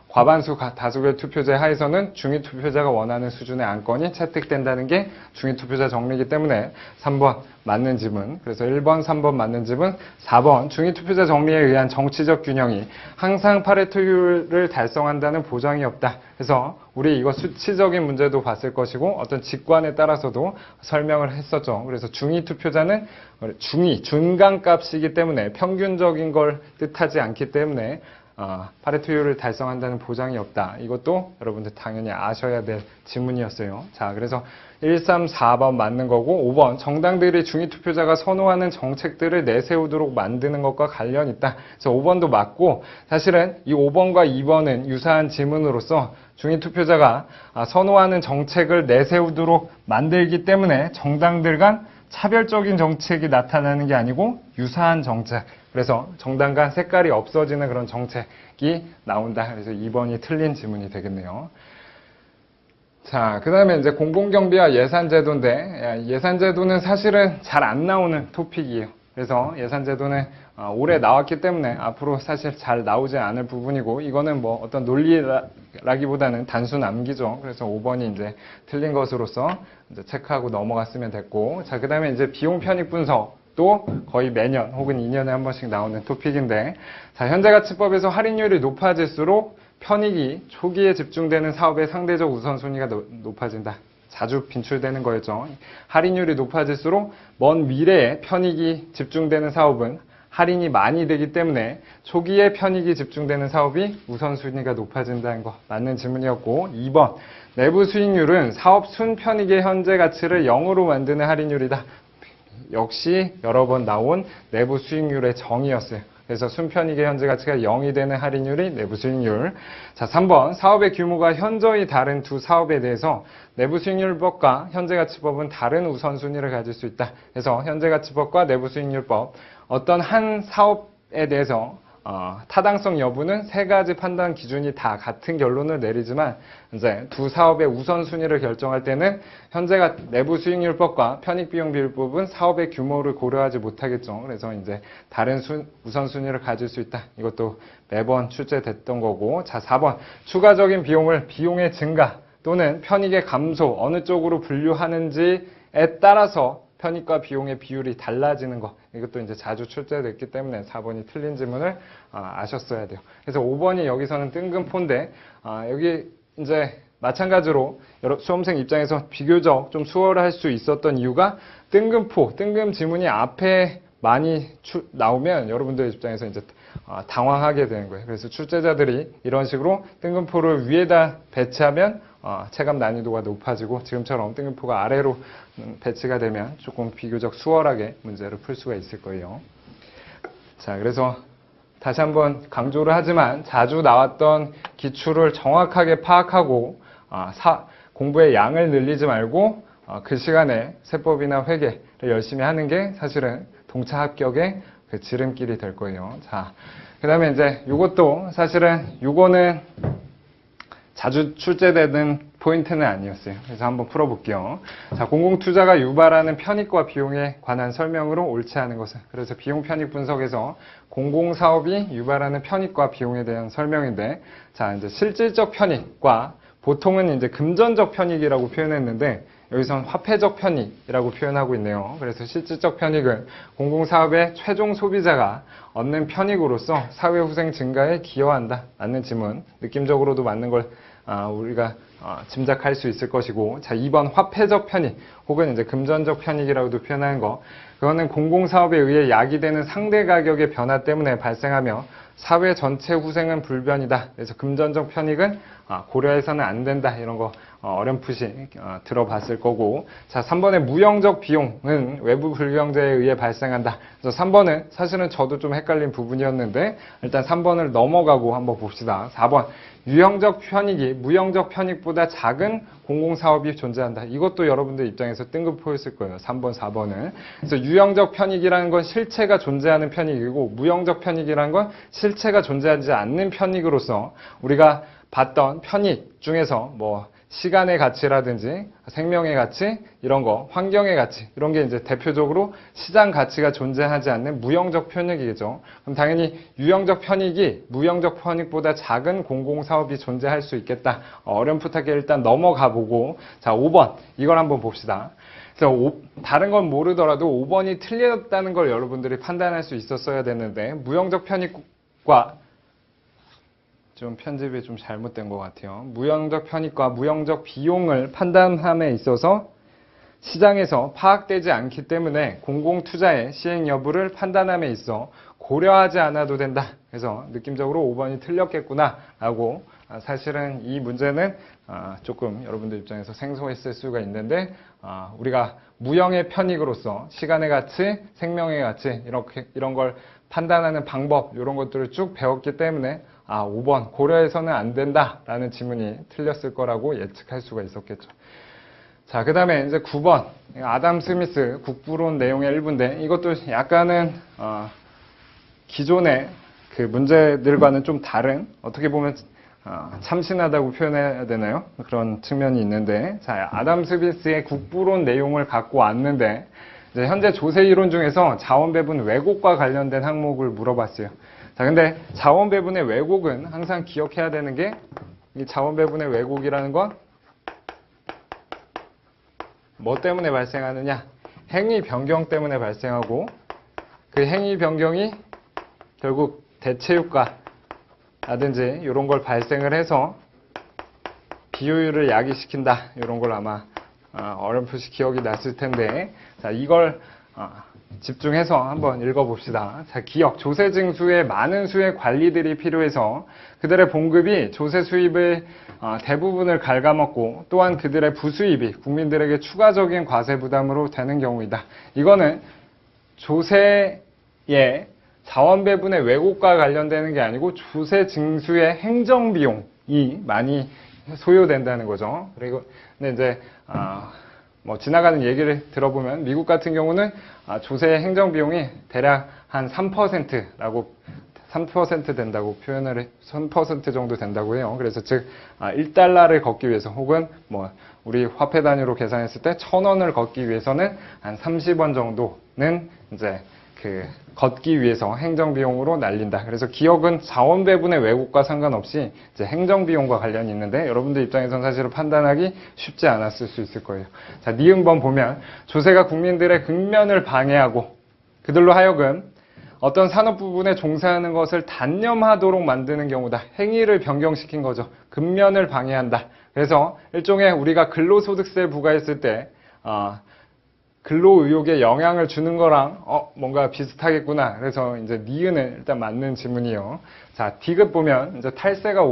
과반수 다수결 투표제 하에서는 중위 투표자가 원하는 수준의 안건이 채택된다는 게 중위 투표자 정리이기 때문에 3번 맞는 지문. 그래서 1번, 3번 맞는 지문. 4번 중위 투표자 정리에 의한 정치적 균형이 항상 파레토율을 달성한다는 보장이 없다. 그래서 우리 이거 수치적인 문제도 봤을 것이고 어떤 직관에 따라서도 설명을 했었죠. 그래서 중위 투표자는 중간값이기 때문에 평균적인 걸 뜻하지 않기 때문에 파레토율을 달성한다는 보장이 없다. 이것도 여러분들 당연히 아셔야 될 지문이었어요. 자, 그래서 1, 3, 4번 맞는 거고, 5번 정당들이 중위 투표자가 선호하는 정책들을 내세우도록 만드는 것과 관련이 있다. 그래서 5번도 맞고, 사실은 이 5번과 2번은 유사한 지문으로서 중위 투표자가 선호하는 정책을 내세우도록 만들기 때문에 정당들 간 차별적인 정책이 나타나는 게 아니고 유사한 정책, 그래서 정당 간 색깔이 없어지는 그런 정책이 나온다. 그래서 2번이 틀린 지문이 되겠네요. 자, 그 다음에 이제 공공경비와 예산제도인데, 예산제도는 사실은 잘 안 나오는 토픽이에요. 그래서 예산제도는 올해 나왔기 때문에 앞으로 사실 잘 나오지 않을 부분이고, 이거는 뭐 어떤 논리라기보다는 단순 암기죠. 그래서 5번이 이제 틀린 것으로서 이제 체크하고 넘어갔으면 됐고, 자, 그 다음에 이제 비용 편익 분석. 또 거의 매년 혹은 2년에 한 번씩 나오는 토픽인데, 자, 현재가치법에서 할인율이 높아질수록 편익이 초기에 집중되는 사업의 상대적 우선순위가 높아진다. 자주 빈출되는 거였죠. 할인율이 높아질수록 먼 미래에 편익이 집중되는 사업은 할인이 많이 되기 때문에 초기에 편익이 집중되는 사업이 우선순위가 높아진다는 거 맞는 질문이었고, 2번 내부 수익률은 사업 순편익의 현재 가치를 0으로 만드는 할인율이다. 역시 여러 번 나온 내부 수익률의 정의였어요. 그래서 순편익의 현재 가치가 0이 되는 할인율이 내부 수익률. 자, 3번 사업의 규모가 현저히 다른 두 사업에 대해서 내부 수익률법과 현재 가치법은 다른 우선순위를 가질 수 있다. 그래서 현재 가치법과 내부 수익률법, 어떤 한 사업에 대해서 타당성 여부는 세 가지 판단 기준이 다 같은 결론을 내리지만, 이제 두 사업의 우선순위를 결정할 때는 현재가 내부 수익률법과 편익비용비율법은 사업의 규모를 고려하지 못하겠죠. 그래서 이제 다른 우선순위를 가질 수 있다. 이것도 매번 출제됐던 거고. 자, 4번 추가적인 비용을 비용의 증가 또는 편익의 감소 어느 쪽으로 분류하는지에 따라서 편익과 비용의 비율이 달라지는 거, 이것도 이제 자주 출제됐기 때문에 4번이 틀린 질문을 아셨어야 돼요. 그래서 5번이 여기서는 뜬금포인데, 여기 이제 마찬가지로 수험생 입장에서 비교적 좀 수월할 수 있었던 이유가 뜬금 지문이 앞에 많이 나오면 여러분들 입장에서 이제 당황하게 되는 거예요. 그래서 출제자들이 이런 식으로 뜬금포를 위에다 배치하면 체감 난이도가 높아지고 지금처럼 뜬금포가 아래로 배치가 되면 조금 비교적 수월하게 문제를 풀 수가 있을 거예요. 자, 그래서 다시 한번 강조를 하지만 자주 나왔던 기출을 정확하게 파악하고 공부의 양을 늘리지 말고 그 시간에 세법이나 회계를 열심히 하는 게 사실은 동차 합격의 그 지름길이 될 거예요. 자, 그 다음에 이제 요것도 사실은 요거는 자주 출제되는 포인트는 아니었어요. 그래서 한번 풀어볼게요. 자, 공공투자가 유발하는 편익과 비용에 관한 설명으로 옳지 않은 것은. 그래서 비용 편익 분석에서 공공사업이 유발하는 편익과 비용에 대한 설명인데, 자, 이제 실질적 편익과 보통은 이제 금전적 편익이라고 표현했는데, 여기선 화폐적 편익이라고 표현하고 있네요. 그래서 실질적 편익은 공공사업의 최종 소비자가 얻는 편익으로서 사회후생 증가에 기여한다 라는 지문, 느낌적으로도 맞는 걸 우리가 짐작할 수 있을 것이고, 자, 2번 화폐적 편익 혹은 이제 금전적 편익이라고도 표현하는 거, 그거는 공공사업에 의해 야기되는 상대 가격의 변화 때문에 발생하며 사회 전체 후생은 불변이다. 그래서 금전적 편익은 고려해서는 안 된다. 이런 거 어렴풋이 들어봤을 거고, 자, 3번의 무형적 비용은 외부 불경제에 의해 발생한다. 그래서 3번은 사실은 저도 좀 헷갈린 부분이었는데 일단 3번을 넘어가고 한번 봅시다. 4번 유형적 편익이 무형적 편익보다 작은 공공사업이 존재한다. 이것도 여러분들 입장에서 뜬금포였을 거예요. 3번, 4번은. 그래서 유형적 편익이라는 건 실체가 존재하는 편익이고, 무형적 편익이라는 건 실체가 존재하지 않는 편익으로서 우리가 봤던 편익 중에서 뭐 시간의 가치라든지 생명의 가치, 이런 거, 환경의 가치, 이런 게 이제 대표적으로 시장 가치가 존재하지 않는 무형적 편익이겠죠. 그럼 당연히 유형적 편익이 무형적 편익보다 작은 공공사업이 존재할 수 있겠다. 어렴풋하게 일단 넘어가 보고, 자, 5번 이걸 한번 봅시다. 그래서 다른 건 모르더라도 5번이 틀렸다는 걸 여러분들이 판단할 수 있었어야 됐는데, 무형적 편익과 좀 편집이 좀 잘못된 것 같아요. 무형적 편익과 무형적 비용을 판단함에 있어서 시장에서 파악되지 않기 때문에 공공투자의 시행 여부를 판단함에 있어 고려하지 않아도 된다. 그래서 느낌적으로 5번이 틀렸겠구나 라고, 사실은 이 문제는 조금 여러분들 입장에서 생소했을 수가 있는데, 우리가 무형의 편익으로서 시간의 가치, 생명의 가치, 이런 걸 판단하는 방법, 이런 것들을 쭉 배웠기 때문에 5번 고려해서는 안 된다라는 지문이 틀렸을 거라고 예측할 수가 있었겠죠. 자, 그 다음에 이제 9번 아담 스미스 국부론 내용의 일부인데, 이것도 약간은 기존의 그 문제들과는 좀 다른, 어떻게 보면 참신하다고 표현해야 되나요? 그런 측면이 있는데, 자, 아담 스미스의 국부론 내용을 갖고 왔는데, 이제 현재 조세 이론 중에서 자원 배분 왜곡과 관련된 항목을 물어봤어요. 자, 근데 자원 배분의 왜곡은 항상 기억해야 되는 게, 이 자원 배분의 왜곡이라는 건 뭐 때문에 발생하느냐? 행위 변경 때문에 발생하고, 그 행위 변경이 결국 대체 효과라든지 이런 걸 발생을 해서 비효율을 야기시킨다. 이런 걸 아마 어렴풋이 기억이 났을 텐데, 자, 이걸 집중해서 한번 읽어봅시다. 자, 기억, 조세 징수에 많은 수의 관리들이 필요해서 그들의 봉급이 조세 수입의 대부분을 갉아먹고, 또한 그들의 부수입이 국민들에게 추가적인 과세 부담으로 되는 경우이다. 이거는 조세의 자원 배분의 왜곡과 관련되는 게 아니고 조세 징수의 행정 비용이 많이 소요된다는 거죠. 그리고 근데 이제 뭐 지나가는 얘기를 들어보면 미국 같은 경우는 조세 행정 비용이 대략 한 3% 된다고 표현을 3% 정도 된다고 해요. 그래서 즉 1달러를 걷기 위해서, 혹은 뭐 우리 화폐 단위로 계산했을 때 1,000원을 걷기 위해서는 한 30원 정도는 이제 그 걷기 위해서 행정비용으로 날린다. 그래서 기억은 자원 배분의 왜곡과 상관없이 이제 행정비용과 관련이 있는데, 여러분들 입장에서는 사실은 판단하기 쉽지 않았을 수 있을 거예요. 자, 니은번 보면 조세가 국민들의 근면을 방해하고 그들로 하여금 어떤 산업 부분에 종사하는 것을 단념하도록 만드는 경우다. 행위를 변경시킨 거죠. 근면을 방해한다. 그래서 일종의 우리가 근로소득세 부과했을 때 근로의욕에 영향을 주는 거랑 뭔가 비슷하겠구나. 그래서 이제 니은은 일단 맞는 지문이요. 자, D급 보면 이제 탈세가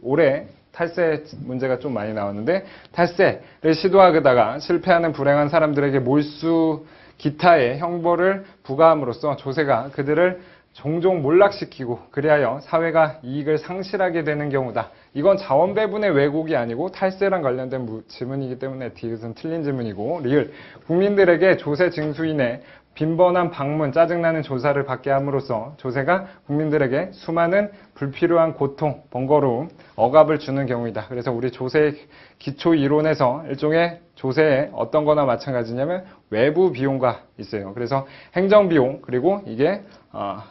올해 탈세 문제가 좀 많이 나왔는데 탈세를 시도하다가 실패하는 불행한 사람들에게 몰수 기타의 형벌을 부과함으로써 조세가 그들을 종종 몰락시키고 그리하여 사회가 이익을 상실하게 되는 경우다. 이건 자원배분의 왜곡이 아니고 탈세랑 관련된 지문이기 때문에 디귿은 틀린 지문이고 리을 국민들에게 조세 징수인의 빈번한 방문, 짜증나는 조사를 받게 함으로써 조세가 국민들에게 수많은 불필요한 고통, 번거로움, 억압을 주는 경우이다. 그래서 우리 조세 기초 이론에서 일종의 조세에 어떤 거나 마찬가지냐면 외부 비용과 있어요. 그래서 행정비용 그리고 이게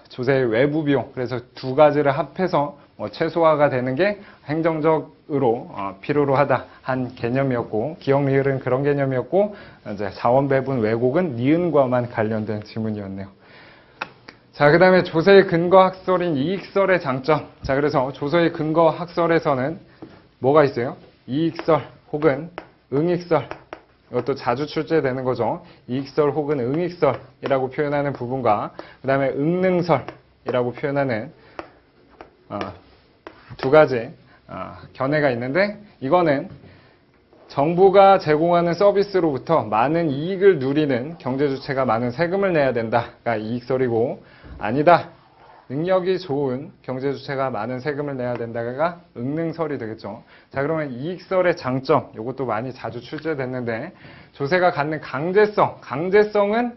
조세의 외부 비용. 그래서 두 가지를 합해서 최소화가 되는 게 행정적으로 필요로 하다 한 개념이었고 기억 리을은 그런 개념이었고 이제 자원배분 왜곡은 니은과만 관련된 지문이었네요. 자, 그 다음에 조세의 근거 학설인 이익설의 장점. 자, 그래서 조세의 근거 학설에서는 뭐가 있어요? 이익설 혹은 응익설. 이것도 자주 출제되는 거죠. 이익설 혹은 응익설이라고 표현하는 부분과 그 다음에 응능설이라고 표현하는 두 가지 견해가 있는데 이거는 정부가 제공하는 서비스로부터 많은 이익을 누리는 경제주체가 많은 세금을 내야 된다가 이익설이고 아니다. 능력이 좋은 경제주체가 많은 세금을 내야 된다가 응능설이 되겠죠. 자, 그러면 이익설의 장점, 이것도 많이 자주 출제됐는데 조세가 갖는 강제성은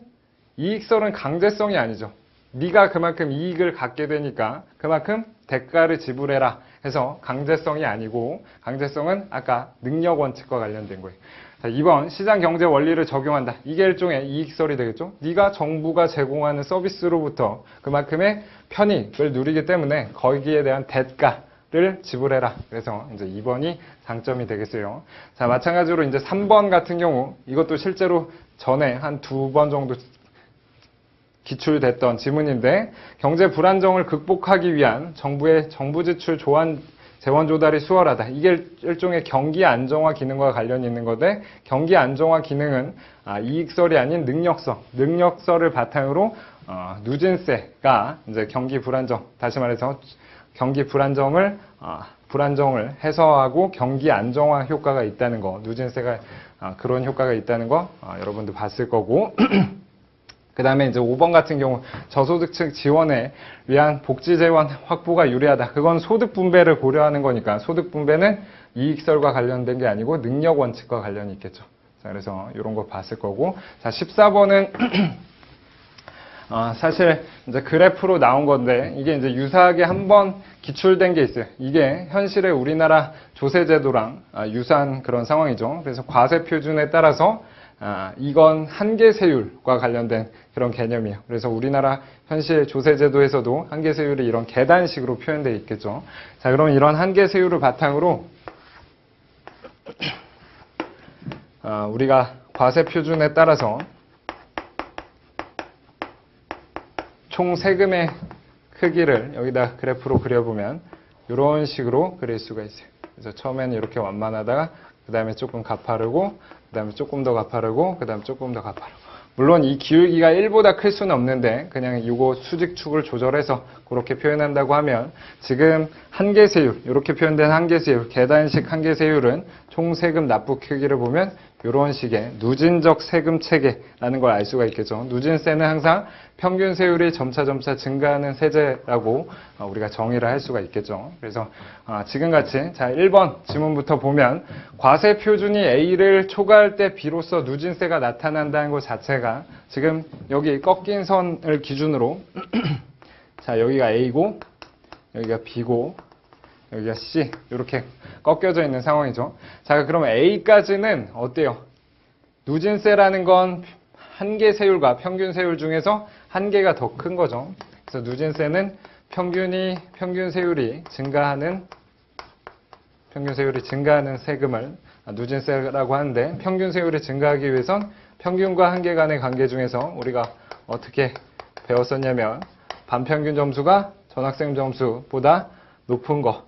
이익설은 강제성이 아니죠. 네가 그만큼 이익을 갖게 되니까 그만큼 대가를 지불해라 해서 강제성이 아니고 강제성은 아까 능력 원칙과 관련된 거예요. 자, 2번 시장 경제 원리를 적용한다. 이게 일종의 이익설이 되겠죠. 네가 정부가 제공하는 서비스로부터 그만큼의 편익을 누리기 때문에 거기에 대한 대가를 지불해라. 그래서 이제 2번이 장점이 되겠어요. 자, 마찬가지로 이제 3번 같은 경우 이것도 실제로 전에 한 2번 정도 기출됐던 지문인데 경제 불안정을 극복하기 위한 정부의 정부 지출 재원 조달이 수월하다. 이게 일종의 경기 안정화 기능과 관련이 있는 건데 경기 안정화 기능은 이익설이 아닌 능력설을 바탕으로 누진세가 이제 경기 불안정, 다시 말해서 경기 불안정을 해소하고 경기 안정화 효과가 있다는 거, 누진세가 그런 효과가 있다는 거 여러분도 봤을 거고. 그 다음에 이제 5번 같은 경우 저소득층 지원에 위한 복지 재원 확보가 유리하다. 그건 소득 분배를 고려하는 거니까 소득 분배는 이익설과 관련된 게 아니고 능력 원칙과 관련이 있겠죠. 자, 그래서 이런 거 봤을 거고. 자, 14번은 사실 이제 그래프로 나온 건데 이게 이제 유사하게 한번 기출된 게 있어요. 이게 현실의 우리나라 조세제도랑 유사한 그런 상황이죠. 그래서 과세 표준에 따라서 이건 한계세율과 관련된 그런 개념이에요. 그래서 우리나라 현실 조세제도에서도 한계세율이 이런 계단식으로 표현되어 있겠죠. 자, 그러면 이런 한계세율을 바탕으로 우리가 과세 표준에 따라서 총 세금의 크기를 여기다 그래프로 그려보면 이런 식으로 그릴 수가 있어요. 그래서 처음에는 이렇게 완만하다가 그 다음에 조금 가파르고 그 다음에 조금 더 가파르고 그 다음에 조금 더 가파르고. 물론 이 기울기가 1보다 클 수는 없는데 그냥 이거 수직축을 조절해서 그렇게 표현한다고 하면 지금 한계세율, 이렇게 표현된 한계세율, 계단식 한계세율은 총 세금 납부 크기를 보면 이런 식의 누진적 세금 체계라는 걸 알 수가 있겠죠. 누진세는 항상 평균 세율이 점차 증가하는 세제라고 우리가 정의를 할 수가 있겠죠. 그래서 지금같이 자 1번 지문부터 보면 과세 표준이 A를 초과할 때 비로소 누진세가 나타난다는 것 자체가 지금 여기 꺾인 선을 기준으로 자 여기가 A고 여기가 B고 여기가 C 이렇게 꺾여져 있는 상황이죠. 자, 그러면 A까지는 어때요? 누진세라는 건 한계세율과 평균세율 중에서 한계가 더 큰 거죠. 그래서 누진세는 평균 세율이 증가하는 세금을 누진세라고 하는데 평균 세율이 증가하기 위해선 평균과 한계 간의 관계 중에서 우리가 어떻게 배웠었냐면 반평균 점수가 전학생 점수보다 높은 거,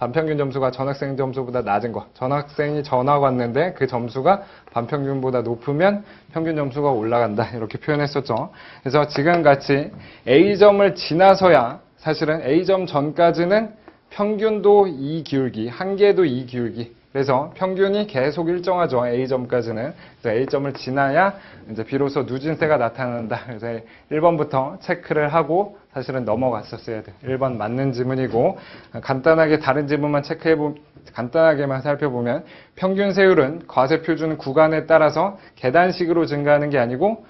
반평균 점수가 전학생 점수보다 낮은 거. 전학생이 전학 왔는데 그 점수가 반평균보다 높으면 평균 점수가 올라간다. 이렇게 표현했었죠. 그래서 지금 같이 A점을 지나서야 사실은 A점 전까지는 평균도 2기울기, 한계도 2기울기. 그래서 평균이 계속 일정하죠. A점까지는. 그래서 A점을 지나야 이제 비로소 누진세가 나타난다. 그래서 1번부터 체크를 하고 사실은 넘어갔었어야 돼. 1번 맞는 지문이고, 간단하게 다른 지문만 간단하게만 살펴보면 평균 세율은 과세 표준 구간에 따라서 계단식으로 증가하는 게 아니고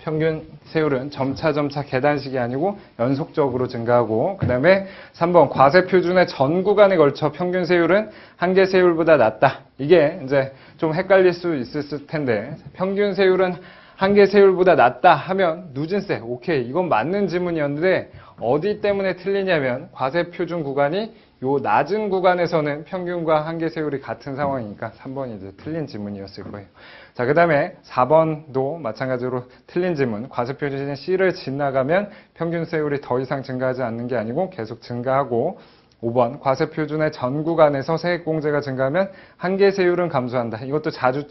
평균 세율은 점차 계단식이 아니고 연속적으로 증가하고, 그 다음에 3번 과세 표준의 전 구간에 걸쳐 평균 세율은 한계 세율보다 낮다. 이게 이제 좀 헷갈릴 수 있을 텐데, 평균 세율은 한계 세율보다 낮다 하면 누진세, 오케이, 이건 맞는 지문이었는데 어디 때문에 틀리냐면 과세 표준 구간이 요 낮은 구간에서는 평균과 한계 세율이 같은 상황이니까 3번이 이제 틀린 지문이었을 거예요. 자, 그 다음에 4번도 마찬가지로 틀린 지문. 과세 표준인 C를 지나가면 평균 세율이 더 이상 증가하지 않는 게 아니고 계속 증가하고, 5번 과세 표준의 전 구간에서 세액공제가 증가하면 한계 세율은 감소한다. 이것도 자주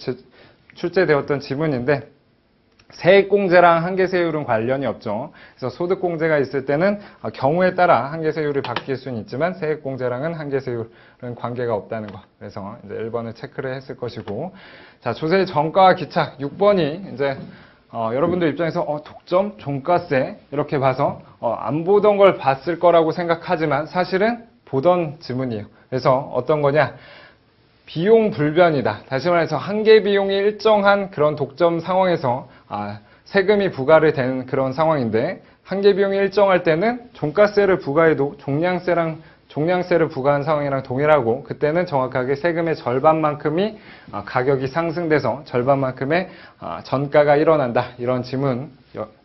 출제되었던 지문인데 세액공제랑 한계세율은 관련이 없죠. 그래서 소득공제가 있을 때는 경우에 따라 한계세율이 바뀔 수는 있지만 세액공제랑은 한계세율은 관계가 없다는 거. 그래서 이제 1번을 체크를 했을 것이고, 자, 조세 전가와 기착 6번이 이제 여러분들 입장에서 독점, 종가세 이렇게 봐서 안 보던 걸 봤을 거라고 생각하지만 사실은 보던 지문이에요. 그래서 어떤 거냐? 비용 불변이다. 다시 말해서 한계 비용이 일정한 그런 독점 상황에서 세금이 부과를 되는 그런 상황인데, 한계 비용이 일정할 때는 종가세를 부과해도 종량세를 부과한 상황이랑 동일하고, 그때는 정확하게 세금의 절반만큼이 가격이 상승돼서 절반만큼의 전가가 일어난다. 이런 지문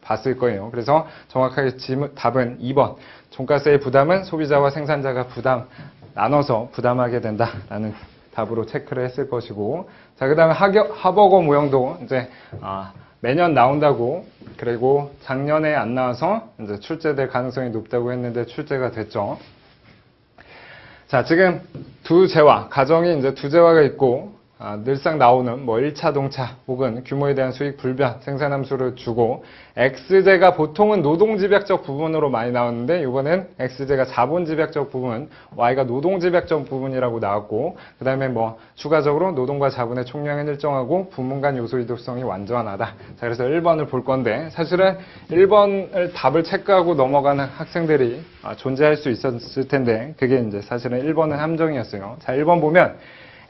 봤을 거예요. 그래서 정확하게 답은 2번. 종가세의 부담은 소비자와 생산자가 나눠서 부담하게 된다라는 답으로 체크를 했을 것이고, 자, 그 다음에 하버거 모형도 이제 매년 나온다고, 그리고 작년에 안 나와서 이제 출제될 가능성이 높다고 했는데 출제가 됐죠. 자, 지금 가정이 이제 두 재화가 있고, 늘상 나오는 1차동차 혹은 규모에 대한 수익 불변, 생산함수를 주고, X제가 보통은 노동집약적 부분으로 많이 나오는데 이번엔 X제가 자본집약적 부분, Y가 노동집약적 부분이라고 나왔고, 그 다음에 추가적으로 노동과 자본의 총량은 일정하고 부문 간 요소 이동성이 완전하다. 자, 그래서 1번을 볼 건데, 사실은 1번을 답을 체크하고 넘어가는 학생들이 존재할 수 있었을 텐데 그게 이제 사실은 1번은 함정이었어요. 자, 1번 보면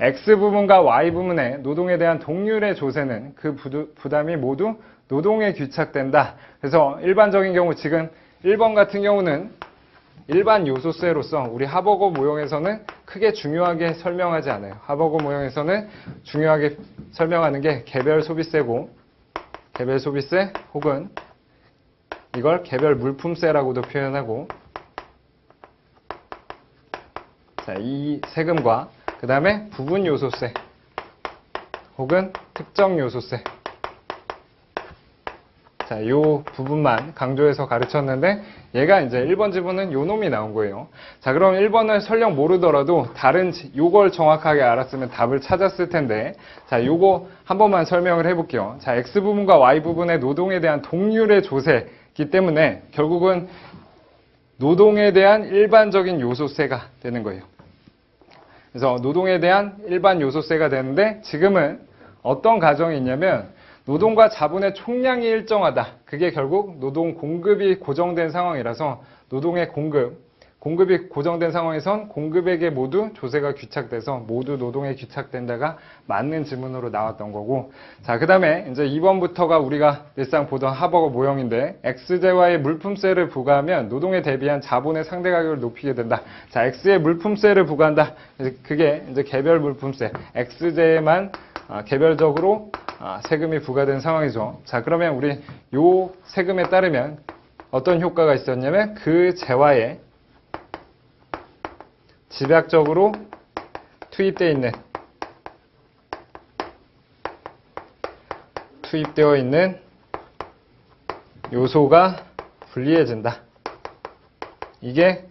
X부분과 Y부분의 노동에 대한 동률의 조세는 그 부담이 모두 노동에 귀착된다. 그래서 일반적인 경우 지금 1번 같은 경우는 일반 요소세로서 우리 하버거 모형에서는 크게 중요하게 설명하지 않아요. 하버거 모형에서는 중요하게 설명하는 게 개별 소비세고, 개별 소비세 혹은 이걸 개별 물품세라고도 표현하고, 자, 이 세금과 그 다음에 부분 요소세 혹은 특정 요소세, 자, 요 부분만 강조해서 가르쳤는데 얘가 이제 1번 지문은 요 놈이 나온 거예요. 자, 그럼 1번을 설령 모르더라도 요걸 정확하게 알았으면 답을 찾았을 텐데, 자, 요거 한 번만 설명을 해볼게요. 자, X부분과 Y부분의 노동에 대한 동률의 조세이기 때문에 결국은 노동에 대한 일반적인 요소세가 되는 거예요. 그래서 노동에 대한 일반 요소세가 되는데, 지금은 어떤 가정이 있냐면 노동과 자본의 총량이 일정하다. 그게 결국 노동 공급이 고정된 상황이라서 노동의 공급이 고정된 상황에선 공급에게 모두 조세가 귀착돼서 모두 노동에 귀착된다가 맞는 지문으로 나왔던 거고, 자, 그 다음에 이제 2번부터가 우리가 일상 보던 하버거 모형인데, X제와의 물품세를 부과하면 노동에 대비한 자본의 상대 가격을 높이게 된다. 자, X에 물품세를 부과한다. 그게 이제 개별 물품세, X제에만 개별적으로 세금이 부과된 상황이죠. 자, 그러면 우리 요 세금에 따르면 어떤 효과가 있었냐면 그 재화에 집약적으로 투입되어 있는 요소가 불리해진다. 이게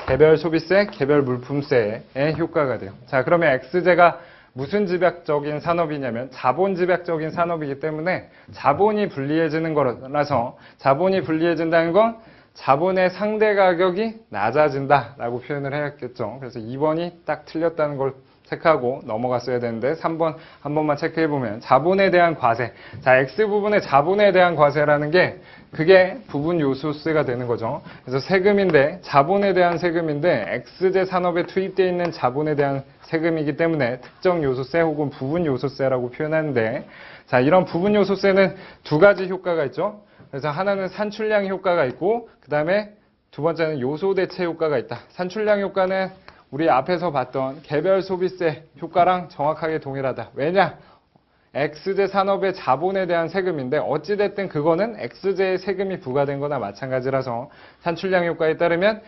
개별 소비세, 개별 물품세의 효과가 돼요. 자, 그러면 X제가 무슨 집약적인 산업이냐면 자본 집약적인 산업이기 때문에 자본이 불리해지는 거라서 자본이 불리해진다는 건 자본의 상대 가격이 낮아진다라고 표현을 해야겠죠. 그래서 2번이 딱 틀렸다는 걸 체크하고 넘어갔어야 되는데 3번 한 번만 체크해보면 자본에 대한 과세. 자, X부분의 자본에 대한 과세라는 게 그게 부분 요소세가 되는 거죠. 그래서 세금인데 자본에 대한 세금인데 X제 산업에 투입되어 있는 자본에 대한 세금이기 때문에 특정 요소세 혹은 부분 요소세라고 표현하는데 자, 이런 부분 요소세는 두 가지 효과가 있죠. 그래서 하나는 산출량 효과가 있고 그 다음에 두 번째는 요소 대체 효과가 있다. 산출량 효과는 우리 앞에서 봤던 개별 소비세 효과랑 정확하게 동일하다. 왜냐? X제 산업의 자본에 대한 세금인데 어찌됐든 그거는 X제의 세금이 부과된 거나 마찬가지라서 산출량 효과에 따르면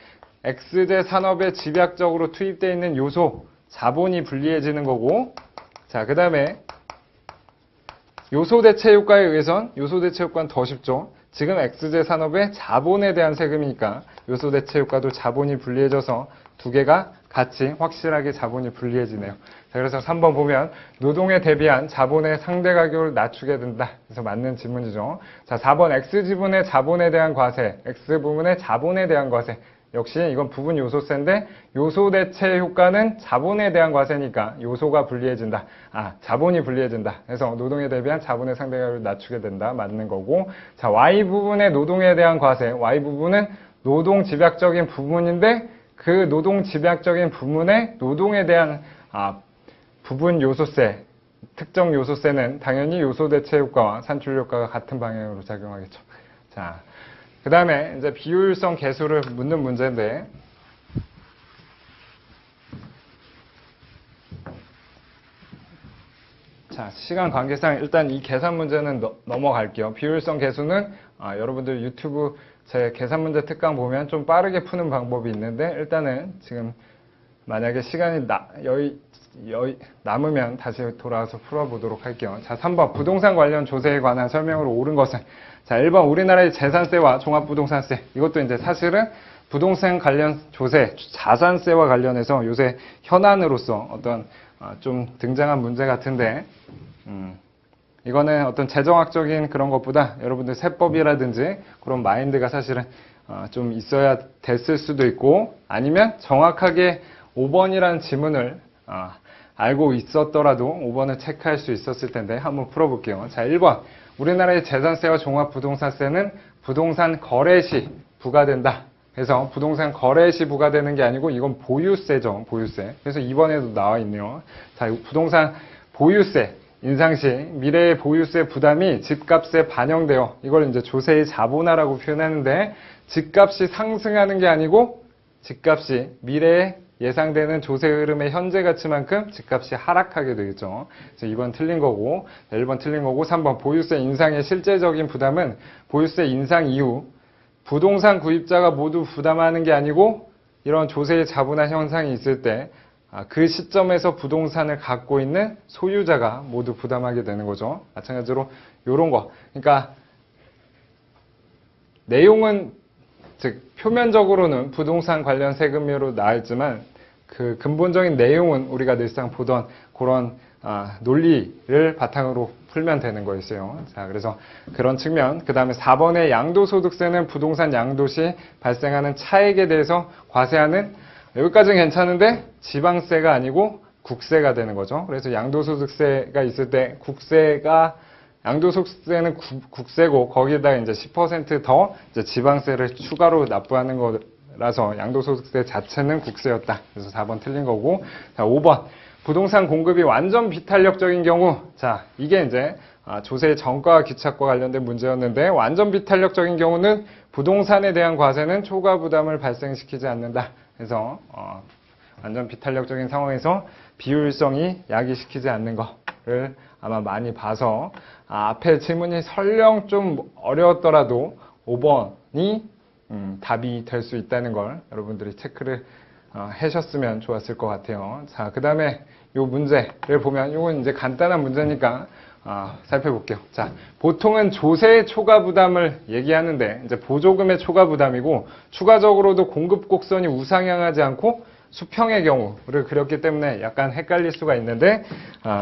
X제 산업에 집약적으로 투입되어 있는 요소, 자본이 불리해지는 거고 자, 그 다음에 요소 대체 효과에 의해선 요소 대체 효과는 더 쉽죠. 지금 X제 산업의 자본에 대한 세금이니까 요소 대체 효과도 자본이 불리해져서 두 개가 같이 확실하게 자본이 불리해지네요. 자, 그래서 3번 보면 노동에 대비한 자본의 상대 가격을 낮추게 된다. 그래서 맞는 질문이죠. 자, 4번 X지분의 자본에 대한 과세, X부분의 자본에 대한 과세. 역시 이건 부분 요소세인데 요소 대체 효과는 자본에 대한 과세니까 요소가 불리해진다. 아, 자본이 불리해진다. 그래서 노동에 대비한 자본의 상대 가격을 낮추게 된다. 맞는 거고. 자, Y부분의 노동에 대한 과세. Y부분은 노동 집약적인 부분인데 그 노동 집약적인 부분의 노동에 대한 부분 요소세, 특정 요소세는 당연히 요소 대체 효과와 산출 효과가 같은 방향으로 작용하겠죠. 자, 그 다음에 이제 비효율성 계수를 묻는 문제인데, 자, 시간 관계상 일단 이 계산 문제는 넘어갈게요. 비효율성 계수는 여러분들 유튜브 제 계산 문제 특강 보면 좀 빠르게 푸는 방법이 있는데 일단은 지금 만약에 시간이 남으면 다시 돌아와서 풀어보도록 할게요. 자, 3번 부동산 관련 조세에 관한 설명으로 옳은 것은 자, 1번 우리나라의 재산세와 종합부동산세 이것도 이제 사실은 부동산 관련 조세, 자산세와 관련해서 요새 현안으로서 어떤 좀 등장한 문제 같은데 이거는 어떤 재정학적인 그런 것보다 여러분들 세법이라든지 그런 마인드가 사실은 좀 있어야 됐을 수도 있고 아니면 정확하게 5번이라는 지문을 알고 있었더라도 5번을 체크할 수 있었을 텐데 한번 풀어볼게요. 자, 1번 우리나라의 재산세와 종합부동산세는 부동산 거래 시 부과된다. 그래서 부동산 거래 시 부과되는 게 아니고 이건 보유세죠. 보유세. 그래서 2번에도 나와 있네요. 자, 부동산 보유세 인상 시 미래의 보유세 부담이 집값에 반영되어 이걸 이제 조세의 자본화라고 표현하는데 집값이 상승하는 게 아니고 집값이 미래에 예상되는 조세 흐름의 현재 가치만큼 집값이 하락하게 되겠죠. 그래서 2번 틀린 거고 1번 틀린 거고 3번 보유세 인상의 실제적인 부담은 보유세 인상 이후 부동산 구입자가 모두 부담하는 게 아니고 이런 조세의 자본화 현상이 있을 때 그 시점에서 부동산을 갖고 있는 소유자가 모두 부담하게 되는 거죠. 마찬가지로 이런 거. 그러니까 내용은 즉 표면적으로는 부동산 관련 세금으로 나와 있지만 그 근본적인 내용은 우리가 늘상 보던 그런 논리를 바탕으로 풀면 되는 거였어요. 자, 그래서 그런 측면. 그 다음에 4번의 양도소득세는 부동산 양도 시 발생하는 차액에 대해서 과세하는 여기까지는 괜찮은데 지방세가 아니고 국세가 되는 거죠. 그래서 양도소득세가 있을 때 양도소득세는 국세고 거기에다 이제 10% 더 이제 지방세를 추가로 납부하는 거라서 양도소득세 자체는 국세였다. 그래서 4번 틀린 거고. 자, 5번. 부동산 공급이 완전 비탄력적인 경우. 자, 이게 이제 조세의 정가와 기착과 관련된 문제였는데 완전 비탄력적인 경우는 부동산에 대한 과세는 초과 부담을 발생시키지 않는다. 그래서 완전 비탄력적인 상황에서 비효율성이 야기시키지 않는 거를 아마 많이 봐서 앞에 질문이 설령 좀 어려웠더라도 5번이 답이 될 수 있다는 걸 여러분들이 체크를 하셨으면 좋았을 것 같아요. 자, 그 다음에 이 문제를 보면 이건 이제 간단한 문제니까 살펴볼게요. 자, 보통은 조세 초과 부담을 얘기하는데 이제 보조금의 초과 부담이고 추가적으로도 공급 곡선이 우상향하지 않고 수평의 경우를 그렸기 때문에 약간 헷갈릴 수가 있는데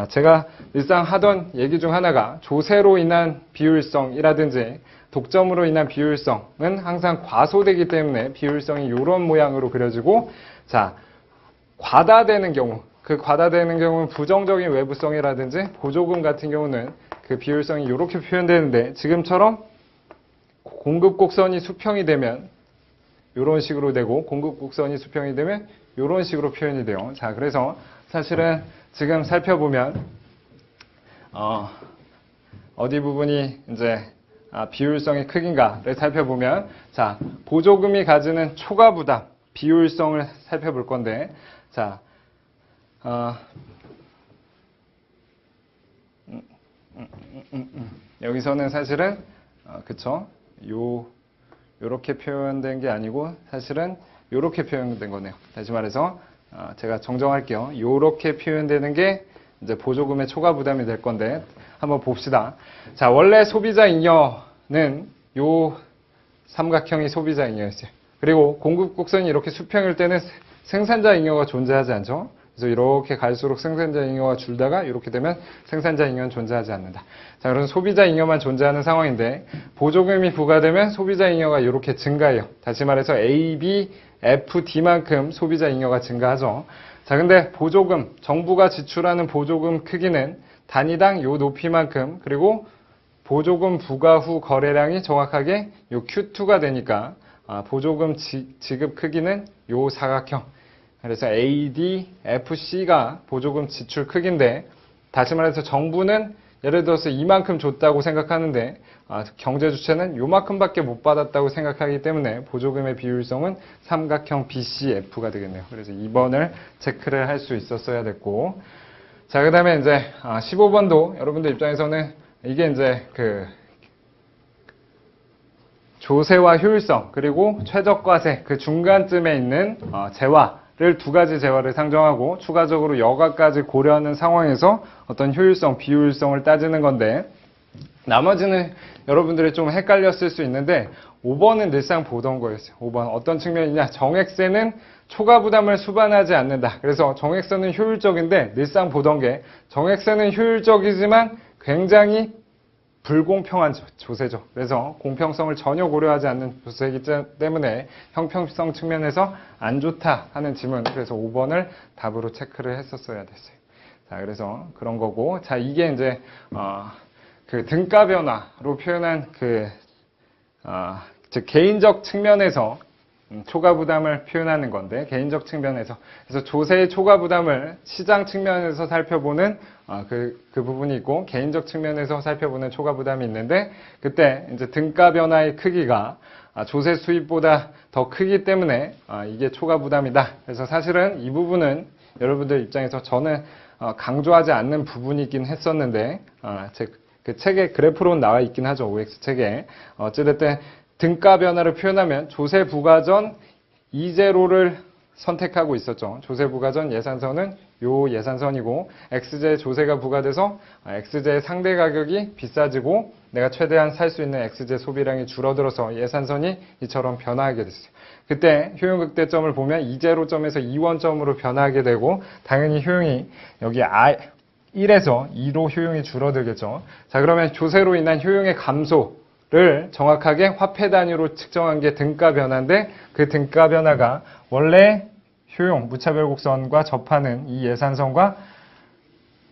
제가 일상 하던 얘기 중 하나가 조세로 인한 비효율성이라든지 독점으로 인한 비효율성은 항상 과소되기 때문에 비효율성이 이런 모양으로 그려지고 자, 과다되는 경우 그 과다되는 경우는 부정적인 외부성이라든지 보조금 같은 경우는 그 비효율성이 이렇게 표현되는데 지금처럼 공급 곡선이 수평이 되면 이런 식으로 되고 공급 곡선이 수평이 되면 이런 식으로 표현이 돼요. 자, 그래서 사실은 지금 살펴보면 어디 부분이 이제 비효율성의 크기인가를 살펴보면 자, 보조금이 가지는 초과 부담 비효율성을 살펴볼 건데 자, 여기서는 사실은 그쵸? 요렇게 표현된 게 아니고 사실은 요렇게 표현된 거네요. 다시 말해서 제가 정정할게요. 요렇게 표현되는 게 이제 보조금의 초과 부담이 될 건데 한번 봅시다. 자, 원래 소비자 잉여는 요 삼각형이 소비자 잉여였어요. 그리고 공급 곡선이 이렇게 수평일 때는 생산자 잉여가 존재하지 않죠. 그래서 이렇게 갈수록 생산자 잉여가 줄다가 이렇게 되면 생산자 잉여는 존재하지 않는다. 자, 그럼 소비자 잉여만 존재하는 상황인데 보조금이 부과되면 소비자 잉여가 이렇게 증가해요. 다시 말해서 A, B, F, D만큼 소비자 잉여가 증가하죠. 자, 근데 보조금, 정부가 지출하는 보조금 크기는 단위당 요 높이만큼 그리고 보조금 부과 후 거래량이 정확하게 요 Q2가 되니까 보조금 지급 크기는 요 사각형. 그래서 AD, FC가 보조금 지출 크기인데 다시 말해서 정부는 예를 들어서 이만큼 줬다고 생각하는데 경제 주체는 요만큼밖에 못 받았다고 생각하기 때문에 보조금의 비효율성은 삼각형 BCF가 되겠네요. 그래서 2번을 체크를 할 수 있었어야 됐고 자, 그 다음에 이제 15번도 여러분들 입장에서는 이게 이제 그 조세와 효율성 그리고 최저가세 그 중간쯤에 있는 재화를 두 가지 재화를 상정하고 추가적으로 여가까지 고려하는 상황에서 어떤 효율성, 비효율성을 따지는 건데 나머지는 여러분들이 좀 헷갈렸을 수 있는데 5번은 늘상 보던 거였어요. 5번 어떤 측면이냐 정액세는 초과 부담을 수반하지 않는다. 그래서 정액세는 효율적인데 늘상 보던 게 정액세는 효율적이지만 굉장히 불공평한 조세죠. 그래서 공평성을 전혀 고려하지 않는 조세이기 때문에 형평성 측면에서 안 좋다 하는 질문. 그래서 5번을 답으로 체크를 했었어야 됐어요. 자, 그래서 그런 거고. 자, 이게 이제 그 등가 변화로 표현한 즉 개인적 측면에서 초과 부담을 표현하는 건데 개인적 측면에서 그래서 조세의 초과 부담을 시장 측면에서 살펴보는 그 부분이 있고 개인적 측면에서 살펴보는 초과 부담이 있는데 그때 이제 등가 변화의 크기가 조세 수입보다 더 크기 때문에 이게 초과 부담이다. 그래서 사실은 이 부분은 여러분들 입장에서 저는 강조하지 않는 부분이긴 했었는데 그 책에 그래프로 나와 있긴 하죠. OX 책에 어찌됐든 등가 변화를 표현하면 조세 부과 전 이제로를 선택하고 있었죠. 조세 부과 전 예산선은 요 예산선이고 X제 조세가 부과돼서 X제의 상대 가격이 비싸지고 내가 최대한 살 수 있는 X제 소비량이 줄어들어서 예산선이 이처럼 변화하게 됐어요. 그때 효용 극대점을 보면 이제로점에서 이원점으로 변화하게 되고 당연히 효용이 여기 1에서 2로 효용이 줄어들겠죠. 자, 그러면 조세로 인한 효용의 감소를 정확하게 화폐 단위로 측정한 게 등가 변화인데 그 등가 변화가 원래 효용, 무차별 곡선과 접하는 이 예산선과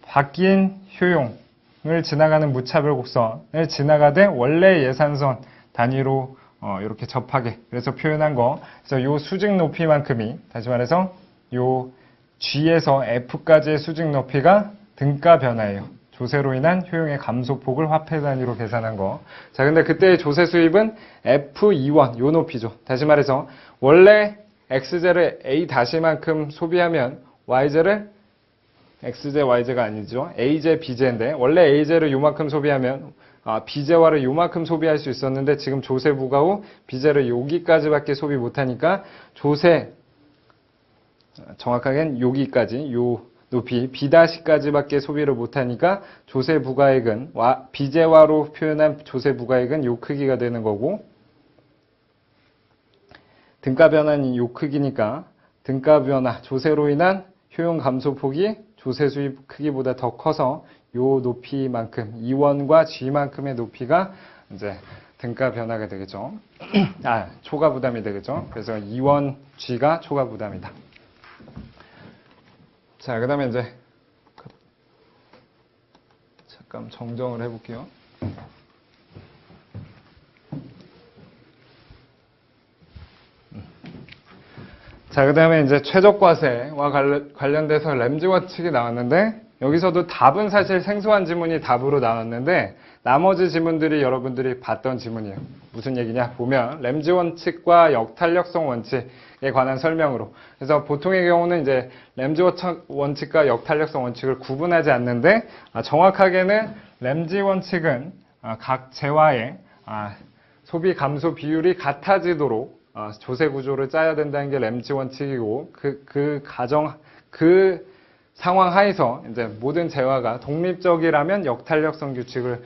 바뀐 효용을 지나가는 무차별 곡선을 지나가되 원래 예산선 단위로 이렇게 접하게 그래서 표현한 거. 그래서 요 수직 높이만큼이 다시 말해서 요 G에서 F까지의 수직 높이가 등가 변화예요. 조세로 인한 효용의 감소폭을 화폐 단위로 계산한 거. 자, 근데 그때의 조세 수입은 F2원, 요 높이죠. 다시 말해서 원래 X제를 A-만큼 소비하면 Y제를 X제, Y제가 아니죠. A제, B제인데 원래 A제를 요만큼 소비하면 B제화를 요만큼 소비할 수 있었는데 지금 조세 부과 후 B제를 여기까지밖에 소비 못하니까 조세 정확하게는 여기까지 요 높이 B-까지밖에 소비를 못하니까 조세 부가액은 비재화로 표현한 조세 부가액은 요 크기가 되는 거고, 등가 변화는 요 크기니까 등가 변화, 조세로 인한 효용 감소폭이 조세 수입 크기보다 더 커서 요 높이만큼, E1과 G만큼의 높이가 이제 등가 변화가 되겠죠. 초과 부담이 되겠죠. 그래서 E1, G가 초과 부담이다. 자, 그 다음에 이제 잠깐 정정을 해볼게요. 자, 그 다음에 이제 최저과세와 관련돼서 램지 원칙이 나왔는데, 여기서도 답은 사실 생소한 지문이 답으로 나왔는데, 나머지 지문들이 여러분들이 봤던 지문이에요. 무슨 얘기냐 보면 램지 원칙과 역탄력성 원칙에 관한 설명으로. 그래서 보통의 경우는 이제 램지 원칙과 역탄력성 원칙을 구분하지 않는데, 정확하게는 램지 원칙은 각 재화의 소비 감소 비율이 같아지도록 조세 구조를 짜야 된다는 게 램지 원칙이고, 그 상황 하에서 이제 모든 재화가 독립적이라면 역탄력성 규칙을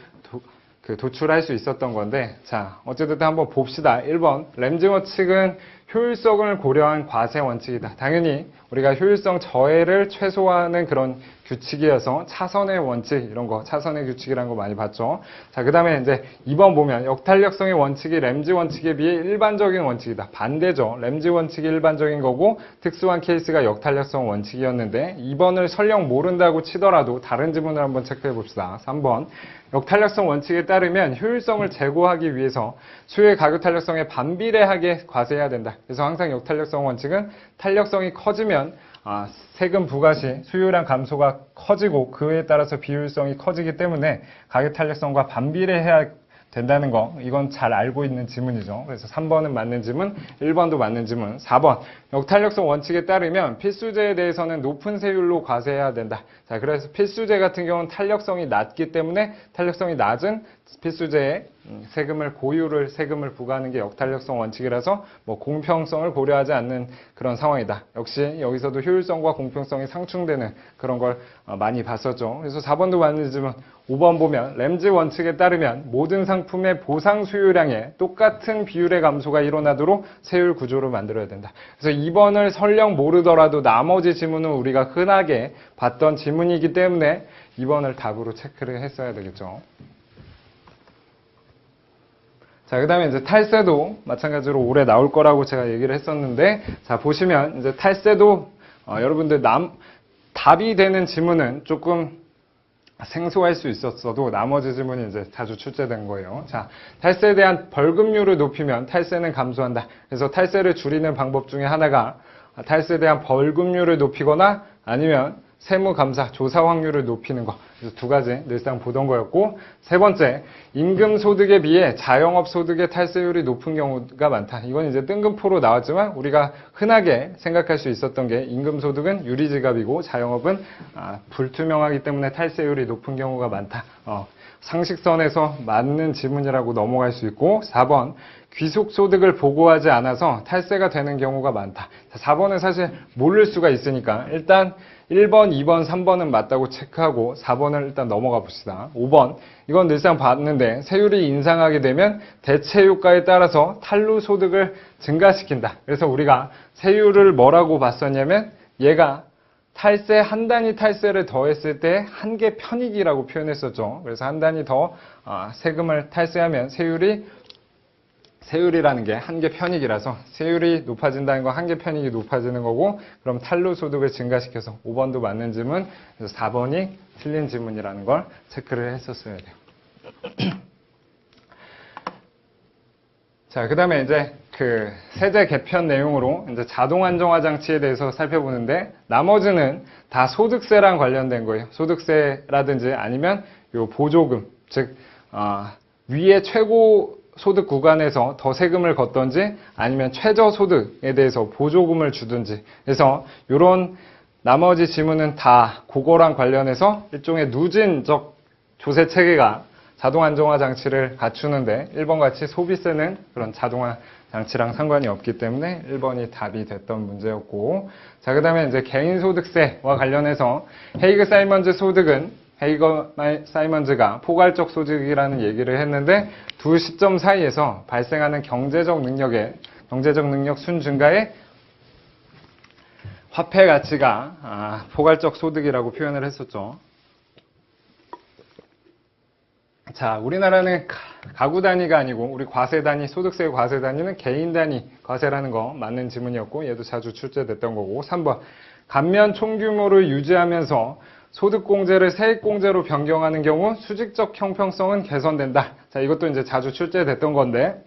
도출할 수 있었던 건데, 자, 어쨌든 한번 봅시다. 1번, 램지 원칙은 효율성을 고려한 과세 원칙이다. 당연히 우리가 효율성 저해를 최소화하는 그런 규칙이어서 차선의 원칙, 이런 거, 차선의 규칙이라는 거 많이 봤죠. 자, 그 다음에 이제 2번 보면 역탄력성의 원칙이 램지 원칙에 비해 일반적인 원칙이다. 반대죠. 램지 원칙이 일반적인 거고 특수한 케이스가 역탄력성 원칙이었는데, 2번을 설령 모른다고 치더라도 다른 지문을 한번 체크해 봅시다. 3번. 역탄력성 원칙에 따르면 효율성을 제고하기 위해서 수요의 가격 탄력성에 반비례하게 과세해야 된다. 그래서 항상 역탄력성 원칙은 탄력성이 커지면 세금 부과 시 수요량 감소가 커지고 그에 따라서 비효율성이 커지기 때문에 가격 탄력성과 반비례해야 된다는 거, 이건 잘 알고 있는 지문이죠. 그래서 3번은 맞는 지문, 1번도 맞는 지문. 4번, 역탄력성 원칙에 따르면 필수제에 대해서는 높은 세율로 과세해야 된다. 자, 그래서 필수제 같은 경우는 탄력성이 낮기 때문에 탄력성이 낮은 필수제에 세금을 부과하는 게 역탄력성 원칙이라서 뭐 공평성을 고려하지 않는 그런 상황이다. 역시 여기서도 효율성과 공평성이 상충되는 그런 걸 많이 봤었죠. 그래서 4번도 맞는 지문. 5번 보면 램지 원칙에 따르면 모든 상품의 보상 수요량에 똑같은 비율의 감소가 일어나도록 세율 구조를 만들어야 된다. 그래서 2번을 설령 모르더라도 나머지 지문은 우리가 흔하게 봤던 지문이기 때문에 2번을 답으로 체크를 했어야 되겠죠. 자, 그 다음에 이제 탈세도 마찬가지로 올해 나올 거라고 제가 얘기를 했었는데, 자, 보시면 이제 탈세도 여러분들 답이 되는 지문은 조금 생소할 수 있었어도 나머지 지문이 이제 자주 출제된 거예요. 자, 탈세에 대한 벌금률을 높이면 탈세는 감소한다. 그래서 탈세를 줄이는 방법 중에 하나가 탈세에 대한 벌금률을 높이거나 아니면 세무감사, 조사 확률을 높이는 거. 그래서 두 가지 늘상 보던 거였고, 세 번째, 임금 소득에 비해 자영업 소득의 탈세율이 높은 경우가 많다. 이건 이제 뜬금포로 나왔지만 우리가 흔하게 생각할 수 있었던 게 임금 소득은 유리지갑이고 자영업은 불투명하기 때문에 탈세율이 높은 경우가 많다. 상식선에서 맞는 지문이라고 넘어갈 수 있고, 4번, 귀속소득을 보고하지 않아서 탈세가 되는 경우가 많다. 4번은 사실 모를 수가 있으니까 일단 1번, 2번, 3번은 맞다고 체크하고 4번을 일단 넘어가 봅시다. 5번, 이건 늘상 봤는데 세율이 인상하게 되면 대체 효과에 따라서 탈루 소득을 증가시킨다. 그래서 우리가 세율을 뭐라고 봤었냐면 얘가 탈세, 한 단위 탈세를 더했을 때 한 개 편익이라고 표현했었죠. 그래서 한 단위 더 세금을 탈세하면 세율이라는 게 한 개 편익이라서 세율이 높아진다는 건 한 개 편익이 높아지는 거고, 그럼 탈루 소득을 증가시켜서 5번도 맞는 지문, 그래서 4번이 틀린 지문이라는 걸 체크를 했었어야 돼요. 자, 그 다음에 이제 그 세제 개편 내용으로 이제 자동 안정화 장치에 대해서 살펴보는데, 나머지는 다 소득세랑 관련된 거예요. 소득세라든지 아니면 요 보조금, 즉 위에 최고 소득 구간에서 더 세금을 걷던지 아니면 최저 소득에 대해서 보조금을 주든지, 그래서 이런 나머지 지문은 다 그거랑 관련해서 일종의 누진적 조세 체계가 자동 안정화 장치를 갖추는데 1번 같이 소비세는 그런 자동화 장치랑 상관이 없기 때문에 1번이 답이 됐던 문제였고, 자, 그 다음에 이제 개인소득세와 관련해서 헤이그 사이먼즈 소득은 헤이거 사이먼즈가 포괄적 소득이라는 얘기를 했는데 두 시점 사이에서 발생하는 경제적 능력 순 증가에 화폐 가치가 포괄적 소득이라고 표현을 했었죠. 자, 우리나라는 가구 단위가 아니고 우리 과세 단위, 소득세 과세 단위는 개인 단위 과세라는 거 맞는 지문이었고 얘도 자주 출제됐던 거고. 3번 감면 총규모를 유지하면서 소득공제를 세액공제로 변경하는 경우 수직적 형평성은 개선된다. 자, 이것도 이제 자주 출제됐던 건데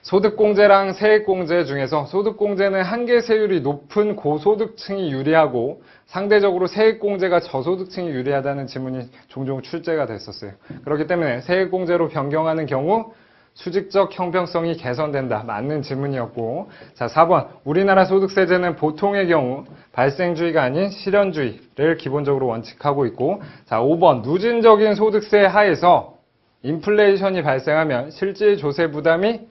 소득공제랑 세액공제 중에서 소득공제는 한계 세율이 높은 고소득층이 유리하고 상대적으로 세액공제가 저소득층이 유리하다는 지문이 종종 출제가 됐었어요. 그렇기 때문에 세액공제로 변경하는 경우 수직적 형평성이 개선된다. 맞는 지문이었고, 자, 4번 우리나라 소득세제는 보통의 경우 발생주의가 아닌 실현주의를 기본적으로 원칙하고 있고, 자, 5번 누진적인 소득세 하에서 인플레이션이 발생하면 실질 조세 부담이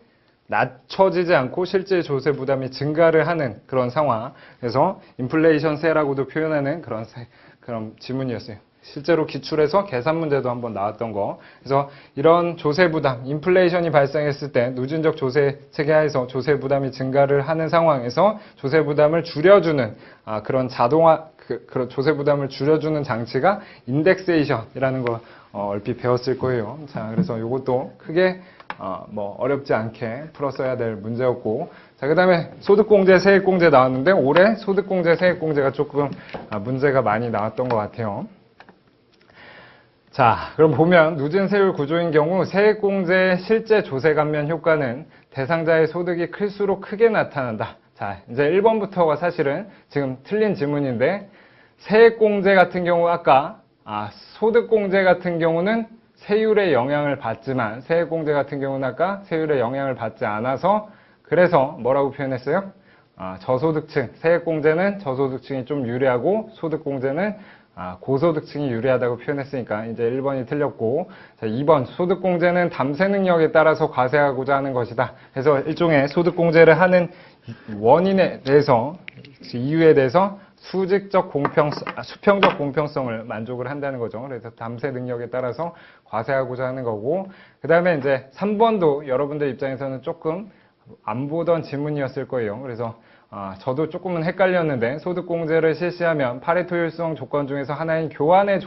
낮춰지지 않고 실제 조세 부담이 증가를 하는 그런 상황. 그래서 인플레이션세라고도 표현하는 그런 지문이었어요. 실제로 기출해서 계산 문제도 한번 나왔던 거. 그래서 이런 조세 부담, 인플레이션이 발생했을 때 누진적 조세 체계 하에서 조세 부담이 증가를 하는 상황에서 조세 부담을 줄여주는 그런 그런 조세 부담을 줄여주는 장치가 인덱세이션이라는 거 얼핏 배웠을 거예요. 자, 그래서 이것도 크게 어렵지 않게 풀었어야 될 문제였고, 자, 그 다음에 소득공제, 세액공제 나왔는데 올해 소득공제, 세액공제가 조금 문제가 많이 나왔던 것 같아요. 자, 그럼 보면 누진세율 구조인 경우 세액공제의 실제 조세 감면 효과는 대상자의 소득이 클수록 크게 나타난다. 자, 이제 1번부터가 사실은 지금 틀린 지문인데 세액공제 같은 경우 아까 소득공제 같은 경우는 세율의 영향을 받지만 세액공제 같은 경우는 아까 세율의 영향을 받지 않아서 그래서 뭐라고 표현했어요? 저소득층, 세액공제는 저소득층이 좀 유리하고 소득공제는 고소득층이 유리하다고 표현했으니까 이제 1번이 틀렸고, 자, 2번 소득공제는 담세 능력에 따라서 과세하고자 하는 것이다. 그래서 일종의 소득공제를 하는 원인에 대해서, 이유에 대해서 수직적 수평적 공평성을 만족을 한다는 거죠. 그래서 담세 능력에 따라서 과세하고자 하는 거고, 그 다음에 이제 3번도 여러분들 입장에서는 조금 안 보던 지문이었을 거예요. 그래서 저도 조금은 헷갈렸는데 소득공제를 실시하면 파레토 효율성 조건 중에서 하나인 교환의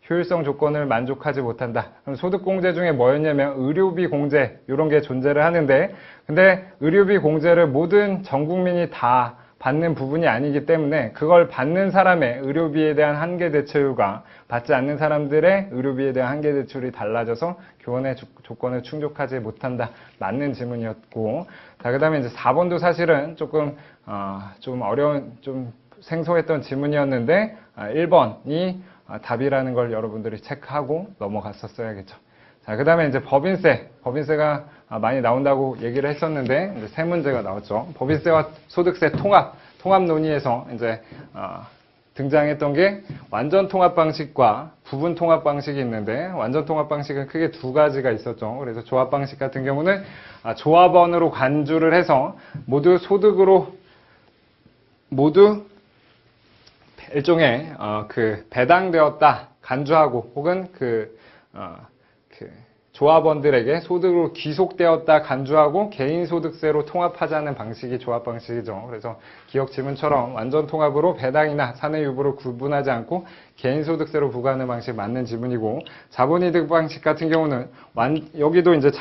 효율성 조건을 만족하지 못한다. 그럼 소득공제 중에 뭐였냐면 의료비 공제 이런 게 존재를 하는데, 근데 의료비 공제를 모든 전 국민이 다 받는 부분이 아니기 때문에 그걸 받는 사람의 의료비에 대한 한계 대출과 받지 않는 사람들의 의료비에 대한 한계 대출이 달라져서 교환의 조건을 충족하지 못한다. 맞는 질문이었고, 자, 그 다음에 이제 4번도 사실은 조금 좀 어려운, 좀 생소했던 질문이었는데 1번이 답이라는 걸 여러분들이 체크하고 넘어갔었어야겠죠. 자, 그 다음에 이제 법인세가 많이 나온다고 얘기를 했었는데, 이제 세 문제가 나왔죠. 법인세와 소득세 통합 논의에서 이제, 등장했던 게 완전 통합 방식과 부분 통합 방식이 있는데, 완전 통합 방식은 크게 두 가지가 있었죠. 그래서 조합 방식 같은 경우는 조합원으로 간주를 해서 모두 일종의, 배당되었다, 간주하고, 혹은 조합원들에게 소득으로 귀속되었다 간주하고 개인 소득세로 통합하자는 방식이 조합 방식이죠. 그래서 기억 지문처럼 완전 통합으로 배당이나 사내 유보를 구분하지 않고 개인 소득세로 부과하는 방식 맞는 지문이고, 자본이득 방식 같은 경우는 여기도 이제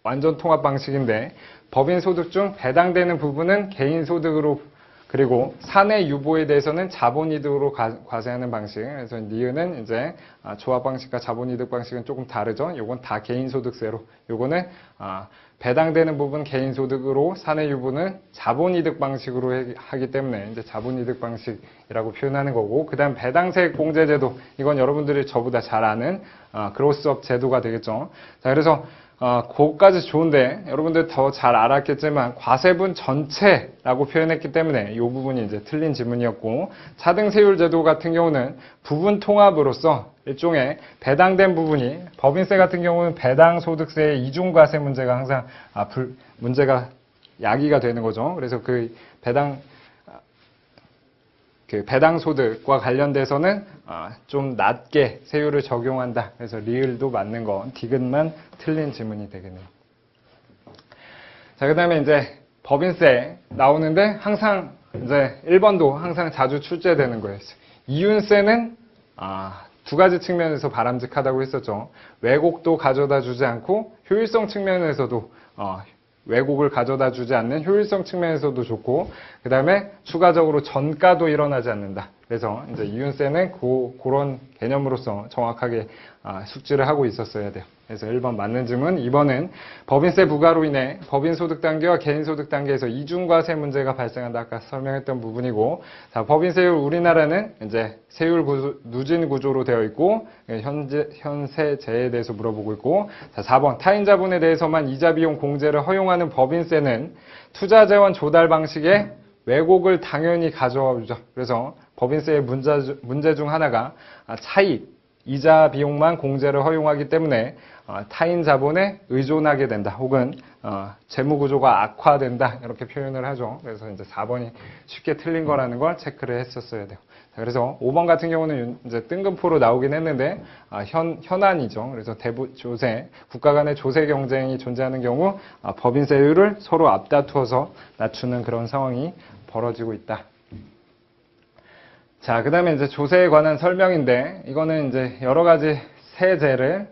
완전 통합 방식인데 법인 소득 중 배당되는 부분은 개인 소득으로, 그리고 사내 유보에 대해서는 자본이득으로 과세하는 방식. 그래서 니은은 이제 조합 방식과 자본이득 방식은 조금 다르죠. 요건 다 개인소득세로. 요거는 배당되는 부분 개인소득으로, 사내 유보는 자본이득 방식으로 하기 때문에 이제 자본이득 방식이라고 표현하는 거고, 그 다음 배당세액 공제제도. 이건 여러분들이 저보다 잘 아는 그로스업 제도가 되겠죠. 자, 그래서 그것까지 좋은데 여러분들 더 잘 알았겠지만 과세분 전체라고 표현했기 때문에 이 부분이 이제 틀린 지문이었고, 차등세율 제도 같은 경우는 부분 통합으로서 일종의 배당된 부분이 법인세 같은 경우는 배당 소득세의 이중과세 문제가 항상 문제가 야기가 되는 거죠. 그래서 그 배당 소득과 관련돼서는 좀 낮게 세율을 적용한다. 그래서 리을도 맞는 거, 디귿만 틀린 지문이 되겠네요. 자, 그다음에 이제 법인세 나오는데 항상 이제 1번도 항상 자주 출제되는 거예요. 이윤세는 두 가지 측면에서 바람직하다고 했었죠. 왜곡도 가져다 주지 않고 효율성 측면에서도 왜곡을 가져다 주지 않는 효율성 측면에서도 좋고, 그 다음에 추가적으로 전가도 일어나지 않는다. 그래서 이제 이윤세는 그런 개념으로서 정확하게 숙지를 하고 있었어야 돼요. 그래서 1번 맞는 질문. 2번은 법인세 부과로 인해 법인소득 단계와 개인소득 단계에서 이중과세 문제가 발생한다. 아까 설명했던 부분이고, 자, 법인세율 우리나라는 이제 세율 누진 구조로 되어 있고, 현세제에 대해서 물어보고 있고, 자, 4번 타인 자본에 대해서만 이자 비용 공제를 허용하는 법인세는 투자재원 조달 방식의 왜곡을 당연히 가져와 주죠. 그래서 법인세의 문제 중 하나가 차익, 이자 비용만 공제를 허용하기 때문에 타인 자본에 의존하게 된다. 혹은 재무 구조가 악화된다. 이렇게 표현을 하죠. 그래서 이제 4번이 쉽게 틀린 거라는 걸 체크를 했었어야 돼요. 자, 그래서 5번 같은 경우는 이제 뜬금포로 나오긴 했는데 현안이죠. 그래서 조세, 국가 간의 조세 경쟁이 존재하는 경우 법인세율을 서로 앞다투어서 낮추는 그런 상황이 벌어지고 있다. 자, 그 다음에 이제 조세에 관한 설명인데, 이거는 이제 여러 가지 세제를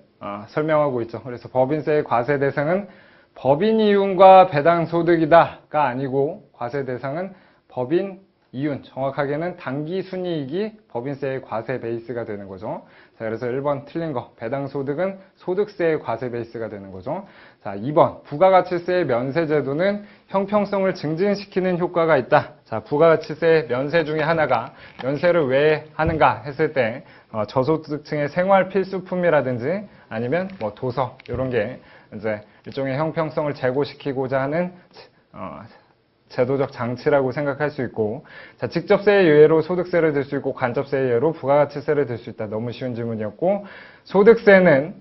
설명하고 있죠. 그래서 법인세의 과세 대상은 법인 이윤과 배당 소득이다가 아니고, 과세 대상은 법인 이윤, 정확하게는 당기 순이익이 법인세의 과세 베이스가 되는 거죠. 자, 그래서 1번 틀린 거, 배당 소득은 소득세의 과세 베이스가 되는 거죠. 자, 2번 부가가치세의 면세 제도는 형평성을 증진시키는 효과가 있다. 자, 부가가치세 면세 중에 하나가, 면세를 왜 하는가 했을 때 저소득층의 생활 필수품이라든지 아니면 뭐 도서 이런 게 이제 일종의 형평성을 제고시키고자 하는 제도적 장치라고 생각할 수 있고, 자, 직접세의 예로 소득세를 들 수 있고 간접세의 예로 부가가치세를 들 수 있다. 너무 쉬운 질문이었고, 소득세는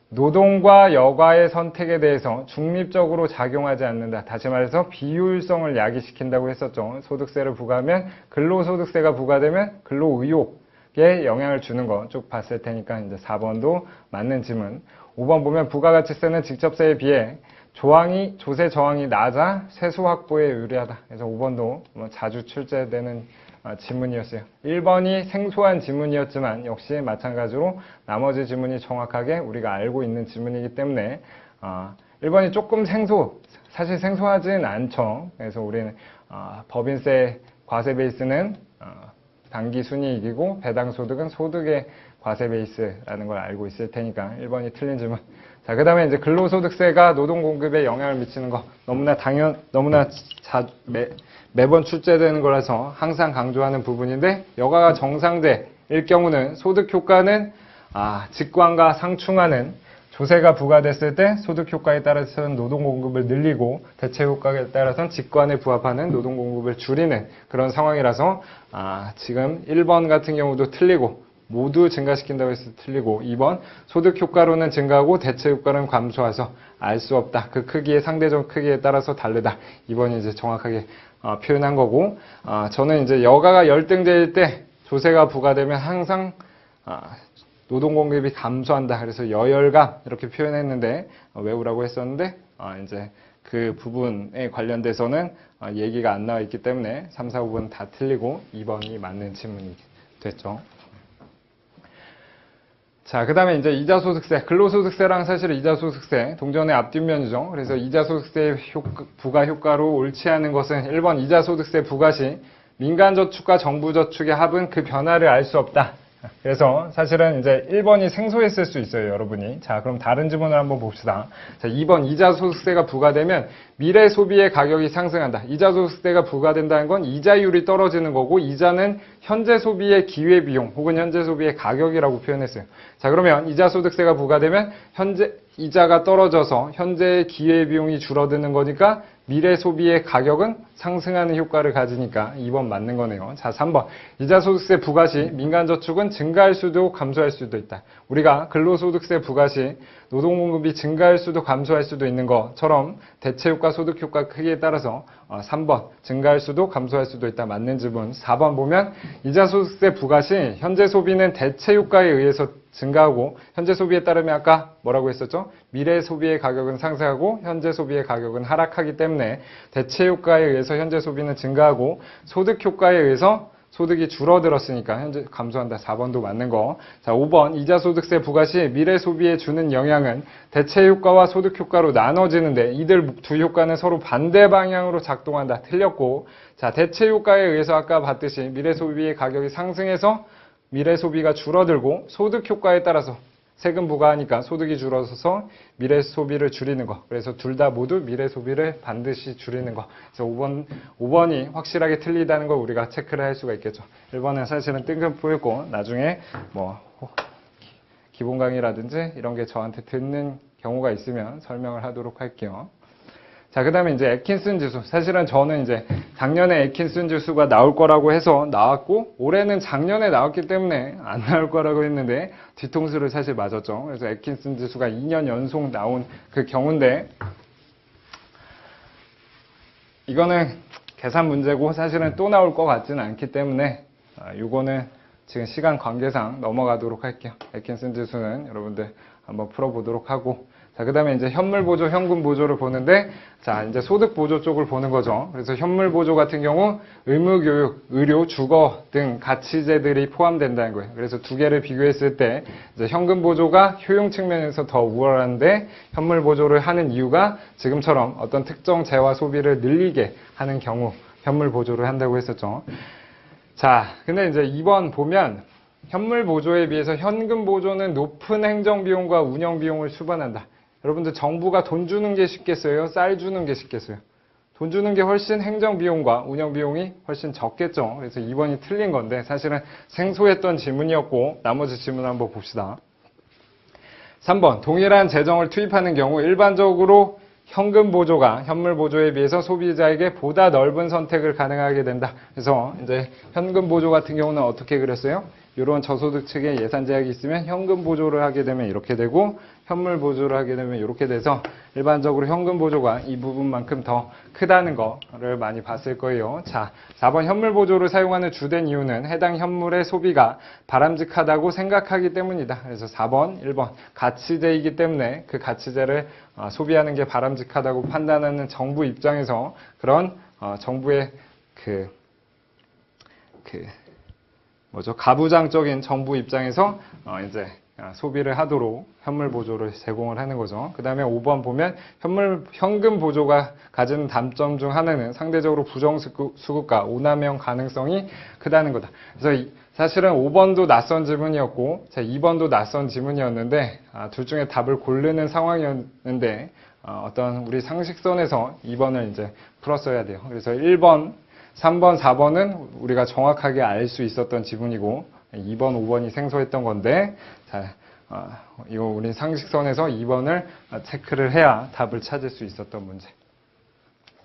노동과 여가의 선택에 대해서 중립적으로 작용하지 않는다. 다시 말해서 비효율성을 야기시킨다고 했었죠. 소득세를 부과하면 근로소득세가 부과되면 근로의욕에 영향을 주는 거 쭉 봤을 테니까 이제 4번도 맞는 질문. 5번 보면 부가가치세는 직접세에 비해 조세 저항이 낮아 세수 확보에 유리하다. 그래서 5번도 자주 출제되는 지문이었어요. 1번이 생소한 지문이었지만 역시 마찬가지로 나머지 지문이 정확하게 우리가 알고 있는 지문이기 때문에 1번이 조금 사실 생소하진 않죠. 그래서 우리는 법인세 과세 베이스는 당기 순이익이고 배당 소득은 소득의 과세 베이스라는 걸 알고 있을 테니까 1번이 틀린 질문. 자, 그 다음에 이제 근로소득세가 노동 공급에 영향을 미치는 거 너무나 매번 출제되는 거라서 항상 강조하는 부분인데, 여가가 정상제일 경우는 소득 효과는 직관과 상충하는, 조세가 부과됐을 때 소득 효과에 따라서는 노동 공급을 늘리고 대체 효과에 따라서는 직관에 부합하는 노동 공급을 줄이는 그런 상황이라서 지금 1번 같은 경우도 틀리고, 모두 증가시킨다고 해서 틀리고, 2번 소득 효과로는 증가하고 대체 효과는 감소해서 알 수 없다. 그 크기의 상대적 크기에 따라서 다르다. 2번이 이제 정확하게 표현한 거고, 저는 이제 여가가 열등제일 때 조세가 부과되면 항상 노동 공급이 감소한다. 그래서 여열감 이렇게 표현했는데 외우라고 했었는데 이제 그 부분에 관련돼서는 얘기가 안 나와 있기 때문에 3, 4, 5번 다 틀리고 2번이 맞는 질문이 됐죠. 자, 그 다음에 이제 이자소득세, 근로소득세랑 사실 이자소득세 동전의 앞뒷면이죠. 그래서 이자소득세 부과 효과로 옳지 않은 것은 1번 이자소득세 부과 시 민간저축과 정부저축의 합은 그 변화를 알 수 없다. 그래서 사실은 이제 1번이 생소했을 수 있어요, 여러분이. 자, 그럼 다른 질문을 한번 봅시다. 자, 2번 이자소득세가 부과되면 미래 소비의 가격이 상승한다. 이자소득세가 부과된다는 건 이자율이 떨어지는 거고, 이자는 현재 소비의 기회비용 혹은 현재 소비의 가격이라고 표현했어요. 자, 그러면 이자소득세가 부과되면 현재 이자가 떨어져서 현재의 기회비용이 줄어드는 거니까 미래 소비의 가격은 상승하는 효과를 가지니까 2번 맞는 거네요. 자, 3번. 이자소득세 부과 시 민간저축은 증가할 수도 감소할 수도 있다. 우리가 근로소득세 부과 시 노동공급이 증가할 수도 감소할 수도 있는 것처럼 대체효과, 소득효과 크기에 따라서 3번 증가할 수도 감소할 수도 있다. 맞는 지문. 4번 보면 이자소득세 부과 시 현재 소비는 대체효과에 의해서 증가하고 현재 소비에 따르면 아까 뭐라고 했었죠? 미래 소비의 가격은 상승하고 현재 소비의 가격은 하락하기 때문에 대체 효과에 의해서 현재 소비는 증가하고 소득 효과에 의해서 소득이 줄어들었으니까 현재 감소한다. 4번도 맞는 거. 자, 5번 이자소득세 부과 시 미래 소비에 주는 영향은 대체 효과와 소득 효과로 나눠지는데 이들 두 효과는 서로 반대 방향으로 작동한다. 틀렸고, 자, 대체 효과에 의해서 아까 봤듯이 미래 소비의 가격이 상승해서 미래 소비가 줄어들고 소득 효과에 따라서 세금 부과하니까 소득이 줄어서 미래 소비를 줄이는 거. 그래서 둘 다 모두 미래 소비를 반드시 줄이는 거. 그래서 5번이 확실하게 틀리다는 걸 우리가 체크를 할 수가 있겠죠. 1번은 사실은 뜬금포였고 나중에 뭐 기본 강의라든지 이런 게 저한테 듣는 경우가 있으면 설명을 하도록 할게요. 자, 그 다음에 이제 애킨슨 지수. 사실은 저는 이제 작년에 애킨슨 지수가 나올 거라고 해서 나왔고, 올해는 작년에 나왔기 때문에 안 나올 거라고 했는데, 뒤통수를 사실 맞았죠. 그래서 애킨슨 지수가 2년 연속 나온 그 경우인데, 이거는 계산 문제고, 사실은 또 나올 것 같지는 않기 때문에, 이거는 지금 시간 관계상 넘어가도록 할게요. 애킨슨 지수는 여러분들 한번 풀어보도록 하고, 자, 그 다음에 이제 현물보조, 현금보조를 보는데, 자, 이제 소득보조 쪽을 보는 거죠. 그래서 현물보조 같은 경우, 의무교육, 의료, 주거 등 가치제들이 포함된다는 거예요. 그래서 두 개를 비교했을 때, 이제 현금보조가 효용 측면에서 더 우월한데, 현물보조를 하는 이유가 지금처럼 어떤 특정 재화 소비를 늘리게 하는 경우, 현물보조를 한다고 했었죠. 자, 근데 이제 2번 보면, 현물 보조에 비해서 현금 보조는 높은 행정비용과 운영비용을 수반한다. 여러분들 정부가 돈 주는 게 쉽겠어요? 쌀 주는 게 쉽겠어요? 돈 주는 게 훨씬 행정비용과 운영비용이 훨씬 적겠죠. 그래서 2번이 틀린 건데 사실은 생소했던 질문이었고 나머지 질문 한번 봅시다. 3번 동일한 재정을 투입하는 경우 일반적으로 현금 보조가 현물 보조에 비해서 소비자에게 보다 넓은 선택을 가능하게 된다. 그래서 이제 현금 보조 같은 경우는 어떻게 그렸어요? 이런 저소득 측에 예산 제약이 있으면 현금 보조를 하게 되면 이렇게 되고 현물 보조를 하게 되면 이렇게 돼서 일반적으로 현금 보조가 이 부분만큼 더 크다는 거를 많이 봤을 거예요. 자, 4번 현물 보조를 사용하는 주된 이유는 해당 현물의 소비가 바람직하다고 생각하기 때문이다. 그래서 4번, 1번 가치제이기 때문에 그 가치제를 소비하는 게 바람직하다고 판단하는 정부 입장에서 그런 정부의 가부장적인 정부 입장에서 이제 소비를 하도록 현물 보조를 제공을 하는 거죠. 그 다음에 5번 보면 현금 보조가 가지는 단점 중 하나는 상대적으로 부정수급과 오남용 가능성이 크다는 거다. 그래서 사실은 5번도 낯선 지문이었고 2번도 낯선 지문이었는데 둘 중에 답을 고르는 상황이었는데 어떤 우리 상식선에서 2번을 이제 풀었어야 돼요. 그래서 1번 3번, 4번은 우리가 정확하게 알 수 있었던 지문이고 2번, 5번이 생소했던 건데 자, 이거 우리 상식선에서 2번을 체크를 해야 답을 찾을 수 있었던 문제.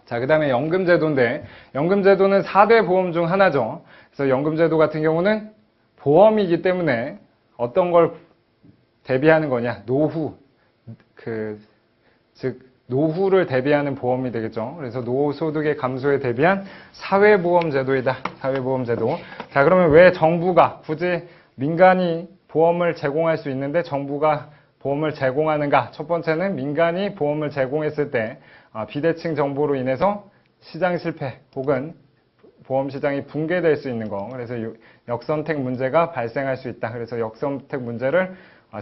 자, 그 다음에 연금제도인데 연금제도는 4대 보험 중 하나죠. 그래서 연금제도 같은 경우는 보험이기 때문에 어떤 걸 대비하는 거냐? 노후, 즉 노후를 대비하는 보험이 되겠죠. 그래서 노후소득의 감소에 대비한 사회보험제도이다. 사회보험제도. 자, 그러면 왜 정부가 굳이 민간이 보험을 제공할 수 있는데 정부가 보험을 제공하는가? 첫 번째는 민간이 보험을 제공했을 때 비대칭 정보로 인해서 시장 실패 혹은 보험 시장이 붕괴될 수 있는 거. 그래서 역선택 문제가 발생할 수 있다. 그래서 역선택 문제를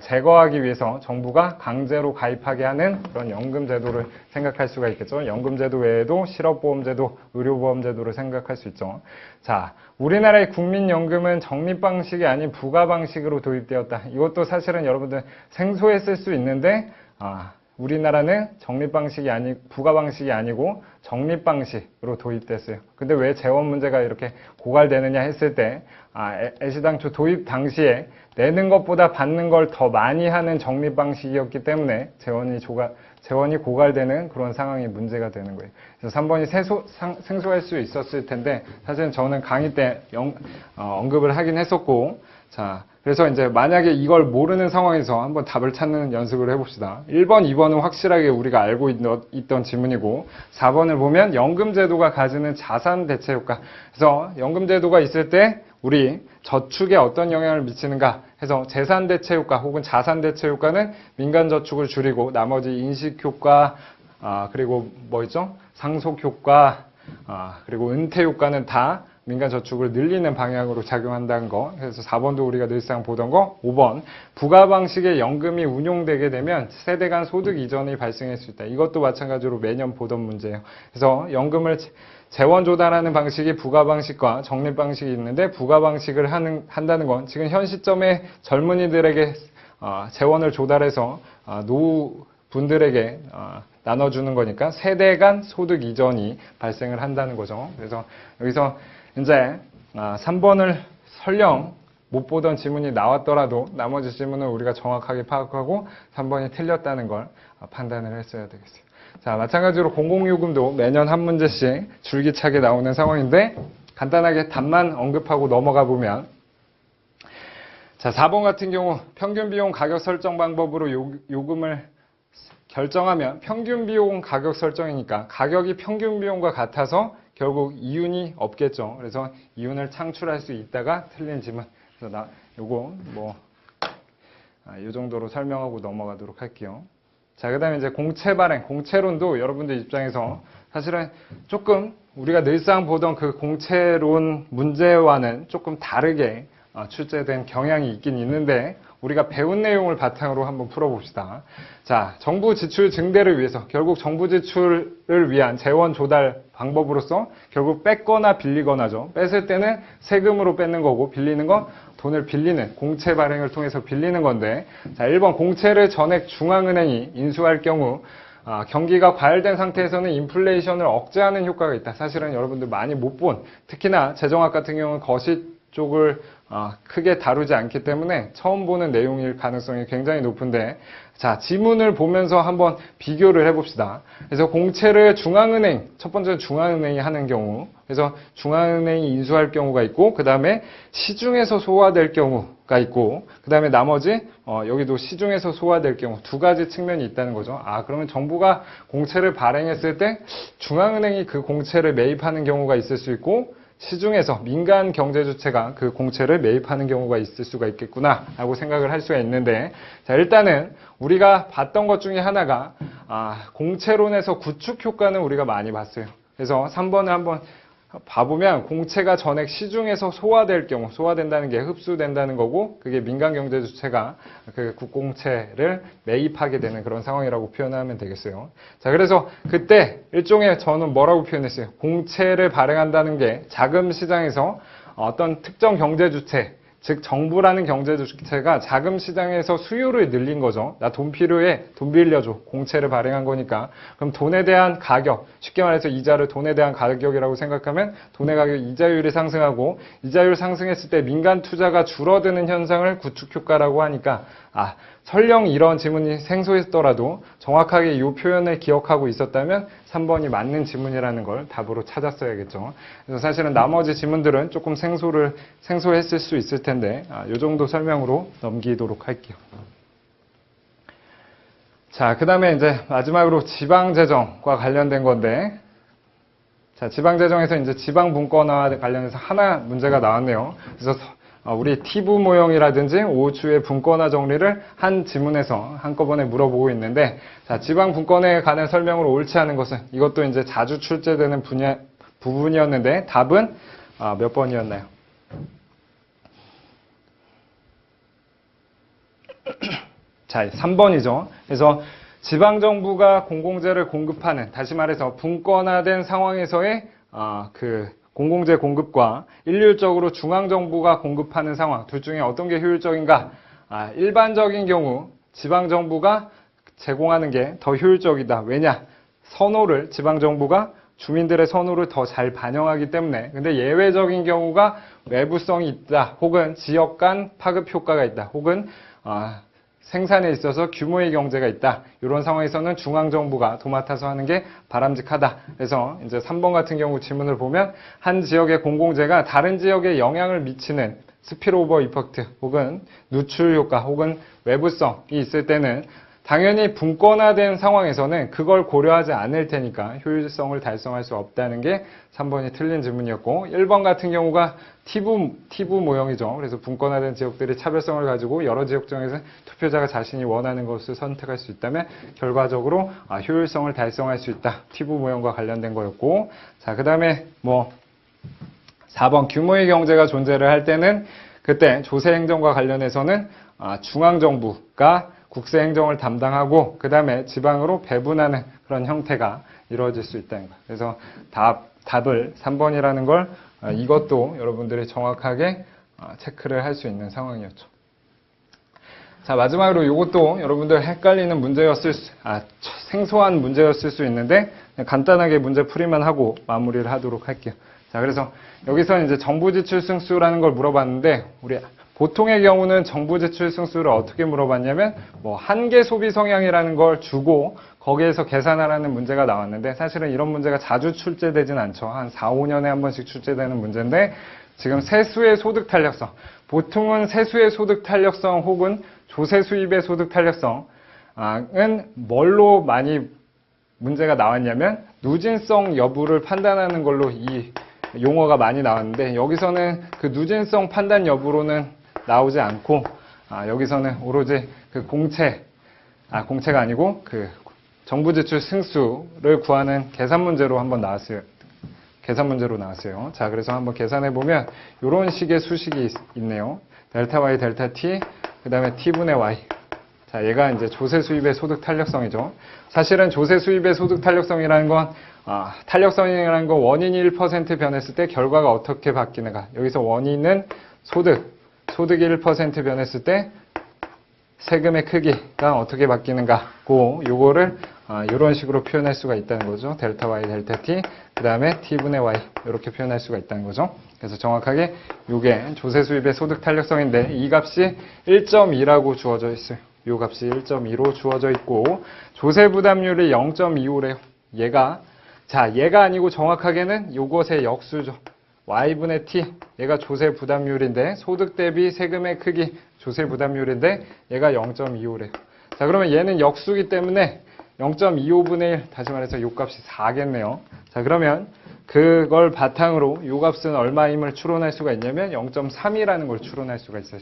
제거하기 위해서 정부가 강제로 가입하게 하는 그런 연금제도를 생각할 수가 있겠죠. 연금제도 외에도 실업보험제도, 의료보험제도를 생각할 수 있죠. 자, 우리나라의 국민연금은 적립방식이 아닌 부가방식으로 도입되었다. 이것도 사실은 여러분들 생소했을 수 있는데 우리나라는 부가방식이 아니고 적립방식으로 도입됐어요. 근데 왜 재원 문제가 이렇게 고갈되느냐 했을 때, 애시당초 도입 당시에 내는 것보다 받는 걸 더 많이 하는 적립방식이었기 때문에 재원이 고갈되는 그런 상황이 문제가 되는 거예요. 그래서 3번이 생소할 수 있었을 텐데 사실은 저는 강의 때 언급을 하긴 했었고, 자, 그래서 이제 만약에 이걸 모르는 상황에서 한번 답을 찾는 연습을 해봅시다. 1번, 2번은 확실하게 우리가 알고 있던 지문이고, 4번을 보면 연금제도가 가지는 자산 대체 효과. 그래서 연금제도가 있을 때 우리 저축에 어떤 영향을 미치는가 해서 재산 대체 효과 혹은 자산 대체 효과는 민간 저축을 줄이고, 나머지 인식 효과, 그리고 뭐 있죠? 상속 효과, 그리고 은퇴 효과는 다 민간 저축을 늘리는 방향으로 작용한다는 거. 그래서 4번도 우리가 늘상 보던 거. 5번, 부가 방식의 연금이 운용되게 되면 세대 간 소득 이전이 발생할 수 있다. 이것도 마찬가지로 매년 보던 문제예요. 그래서 연금을 재원 조달하는 방식이 부가 방식과 적립 방식이 있는데, 부가 방식을 한다는 건 지금 현 시점에 젊은이들에게 재원을 조달해서 노후분들에게 나눠주는 거니까 세대 간 소득 이전이 발생을 한다는 거죠. 그래서 여기서 이제 3번을 설령 못 보던 지문이 나왔더라도 나머지 지문은 우리가 정확하게 파악하고 3번이 틀렸다는 걸 판단을 했어야 되겠어요. 자, 마찬가지로 공공요금도 매년 한 문제씩 줄기차게 나오는 상황인데, 간단하게 답만 언급하고 넘어가 보면, 자, 4번 같은 경우 평균 비용 가격 설정 방법으로 요금을 결정하면 평균 비용 가격 설정이니까 가격이 평균 비용과 같아서 결국 이윤이 없겠죠. 그래서 이윤을 창출할 수 있다가 틀린 지문. 그래서 요거 이 정도로 설명하고 넘어가도록 할게요. 자, 그 다음에 이제 공채 발행, 공채론도 여러분들 입장에서 사실은 조금 우리가 늘상 보던 그 공채론 문제와는 조금 다르게 출제된 경향이 있긴 있는데, 우리가 배운 내용을 바탕으로 한번 풀어봅시다. 자, 정부 지출 증대를 위해서 결국 정부 지출을 위한 재원 조달 방법으로서 결국 뺏거나 빌리거나죠. 뺏을 때는 세금으로 뺏는 거고, 빌리는 건 돈을 빌리는 공채 발행을 통해서 빌리는 건데, 자, 1번 공채를 전액 중앙은행이 인수할 경우 경기가 과열된 상태에서는 인플레이션을 억제하는 효과가 있다. 사실은 여러분들 많이 못 본, 특히나 재정학 같은 경우는 거시 쪽을 크게 다루지 않기 때문에 처음 보는 내용일 가능성이 굉장히 높은데, 자, 지문을 보면서 한번 비교를 해봅시다. 그래서 공채를 중앙은행, 첫 번째는 중앙은행이 하는 경우, 그래서 중앙은행이 인수할 경우가 있고, 그 다음에 시중에서 소화될 경우가 있고, 그 다음에 나머지 여기도 시중에서 소화될 경우, 두 가지 측면이 있다는 거죠. 그러면 정부가 공채를 발행했을 때 중앙은행이 그 공채를 매입하는 경우가 있을 수 있고, 시중에서 민간 경제주체가 그 공채를 매입하는 경우가 있을 수가 있겠구나 라고 생각을 할 수가 있는데, 자, 일단은 우리가 봤던 것 중에 하나가 공채론에서 구축 효과는 우리가 많이 봤어요. 그래서 3번을 한번 봐보면 공채가 전액 시중에서 소화될 경우, 소화된다는 게 흡수된다는 거고, 그게 민간 경제주체가 그 국공채를 매입하게 되는 그런 상황이라고 표현하면 되겠어요. 자, 그래서 그때 일종의 저는 뭐라고 표현했어요? 공채를 발행한다는 게 자금 시장에서 어떤 특정 경제주체, 즉 정부라는 경제주체가 자금 시장에서 수요를 늘린 거죠. 나 돈 필요해, 돈 빌려줘. 공채를 발행한 거니까. 그럼 돈에 대한 가격, 쉽게 말해서 이자를 돈에 대한 가격이라고 생각하면 돈의 가격, 이자율이 상승하고, 이자율 상승했을 때 민간 투자가 줄어드는 현상을 구축효과라고 하니까, 설령 이런 지문이 생소했더라도 정확하게 이 표현을 기억하고 있었다면 3번이 맞는 지문이라는 걸 답으로 찾았어야겠죠. 그래서 사실은 나머지 지문들은 조금 생소했을 수 있을 텐데, 이 정도 설명으로 넘기도록 할게요. 자, 그 다음에 이제 마지막으로 지방재정과 관련된 건데, 자, 지방재정에서 이제 지방분권화 관련해서 하나 문제가 나왔네요. 그래서 우리 티브 모형이라든지 오후추의 분권화 정리를 한 지문에서 한꺼번에 물어보고 있는데, 자, 지방 분권에 관한 설명으로 옳지 않은 것은, 이것도 이제 자주 출제되는 부분이었는데 답은 몇 번이었나요? 자, 3번이죠. 그래서 지방정부가 공공재를 공급하는, 다시 말해서 분권화된 상황에서의 그 공공재 공급과 일률적으로 중앙정부가 공급하는 상황, 둘 중에 어떤 게 효율적인가? 일반적인 경우 지방정부가 제공하는 게 더 효율적이다. 왜냐? 선호를, 지방정부가 주민들의 선호를 더 잘 반영하기 때문에. 근데 예외적인 경우가 외부성이 있다, 혹은 지역 간 파급 효과가 있다, 혹은 생산에 있어서 규모의 경제가 있다. 이런 상황에서는 중앙정부가 도맡아서 하는 게 바람직하다. 그래서 이제 3번 같은 경우 질문을 보면 한 지역의 공공재가 다른 지역에 영향을 미치는 스피르오버 이펙트 혹은 누출 효과 혹은 외부성이 있을 때는 당연히 분권화된 상황에서는 그걸 고려하지 않을 테니까 효율성을 달성할 수 없다는 게 3번이 틀린 질문이었고 1번 같은 경우가 티브 모형이죠. 그래서 분권화된 지역들이 차별성을 가지고 여러 지역 중에서 투표자가 자신이 원하는 것을 선택할 수 있다면 결과적으로 효율성을 달성할 수 있다. 티브 모형과 관련된 거였고 자, 그 다음에 4번 규모의 경제가 존재를 할 때는 그때 조세행정과 관련해서는 중앙정부가 국세행정을 담당하고 그 다음에 지방으로 배분하는 그런 형태가 이루어질 수 있다는 거예요. 그래서 답을 3번이라는 걸 이것도 여러분들이 정확하게 체크를 할 수 있는 상황이었죠. 자, 마지막으로 이것도 여러분들 헷갈리는 문제였을 생소한 문제였을 수 있는데 간단하게 문제 풀이만 하고 마무리를 하도록 할게요. 자, 그래서 여기서 이제 정부 지출 승수라는 걸 물어봤는데 우리 보통의 경우는 정부 지출 승수를 어떻게 물어봤냐면 한계 소비 성향이라는 걸 주고 거기에서 계산하라는 문제가 나왔는데 사실은 이런 문제가 자주 출제되진 않죠. 한 4, 5년에 한 번씩 출제되는 문제인데 지금 세수의 소득 탄력성, 보통은 세수의 소득 탄력성 혹은 조세 수입의 소득 탄력성은 뭘로 많이 문제가 나왔냐면 누진성 여부를 판단하는 걸로 이 용어가 많이 나왔는데 여기서는 그 누진성 판단 여부로는 나오지 않고 여기서는 오로지 그 공채가 아니고 그 정부 지출 승수를 구하는 계산 문제로 한번 나왔어요. 계산 문제로 나왔어요. 자, 그래서 한번 계산해 보면 이런 식의 수식이 있네요. 델타 y 델타 t 그다음에 t분의 y. 자, 얘가 이제 조세 수입의 소득 탄력성이죠. 사실은 조세 수입의 소득 탄력성이라는 건 탄력성이라는 건 원인이 1% 변했을 때 결과가 어떻게 바뀌는가. 여기서 원인은 소득이 1% 변했을 때 세금의 크기가 어떻게 바뀌는가고 요거를 이런 식으로 표현할 수가 있다는 거죠. 델타 y, 델타 t, 그 다음에 t분의 y 이렇게 표현할 수가 있다는 거죠. 그래서 정확하게 이게 조세 수입의 소득 탄력성인데 이 값이 1.2라고 주어져 있어요. 이 값이 1.2로 주어져 있고 조세 부담률이 0.25래요. 얘가 아니고 정확하게는 요것의 역수죠. y분의 t, 얘가 조세 부담률인데 소득 대비 세금의 크기 조세 부담률인데 얘가 0.25래요. 자, 그러면 얘는 역수기 때문에 0.25분의 1, 다시 말해서 요 값이 4겠네요. 자, 그러면 그걸 바탕으로 요 값은 얼마임을 추론할 수가 있냐면 0.3이라는 걸 추론할 수가 있어요.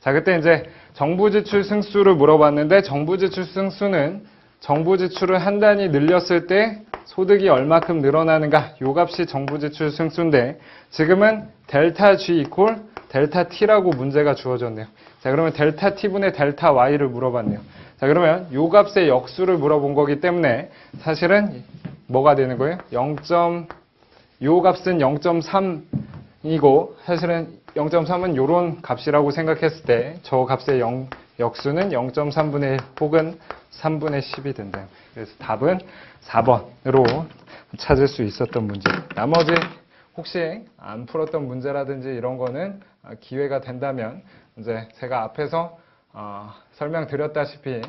자, 그때 이제 정부 지출 승수를 물어봤는데 정부 지출 승수는 정부 지출을 한 단위 늘렸을 때 소득이 얼마큼 늘어나는가 요 값이 정부 지출 승수인데 지금은 델타 G 이퀄 델타 T라고 문제가 주어졌네요. 자, 그러면 델타 T분의 델타 Y를 물어봤네요. 자, 그러면 요 값의 역수를 물어본 거기 때문에 사실은 뭐가 되는 거예요? 요 값은 0.3이고 사실은 0.3은 요런 값이라고 생각했을 때 저 값의 역수는 0.3분의 1 혹은 3분의 10이 된다. 그래서 답은 4번으로 찾을 수 있었던 문제. 나머지 혹시 안 풀었던 문제라든지 이런 거는 기회가 된다면 이제 제가 앞에서 설명드렸다시피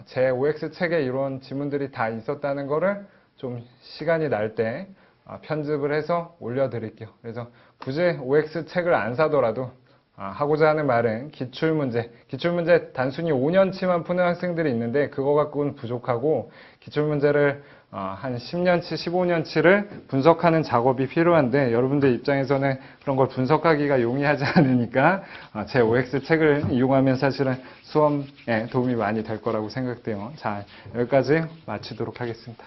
제 OX 책에 이런 지문들이 다 있었다는 거를 좀 시간이 날 때 편집을 해서 올려드릴게요. 그래서 굳이 OX 책을 안 사더라도 하고자 하는 말은 기출문제 단순히 5년치만 푸는 학생들이 있는데 그거 갖고는 부족하고 기출문제를 한 10년치, 15년치를 분석하는 작업이 필요한데 여러분들 입장에서는 그런 걸 분석하기가 용이하지 않으니까 제 OX 책을 이용하면 사실은 수험에 도움이 많이 될 거라고 생각돼요. 자, 여기까지 마치도록 하겠습니다.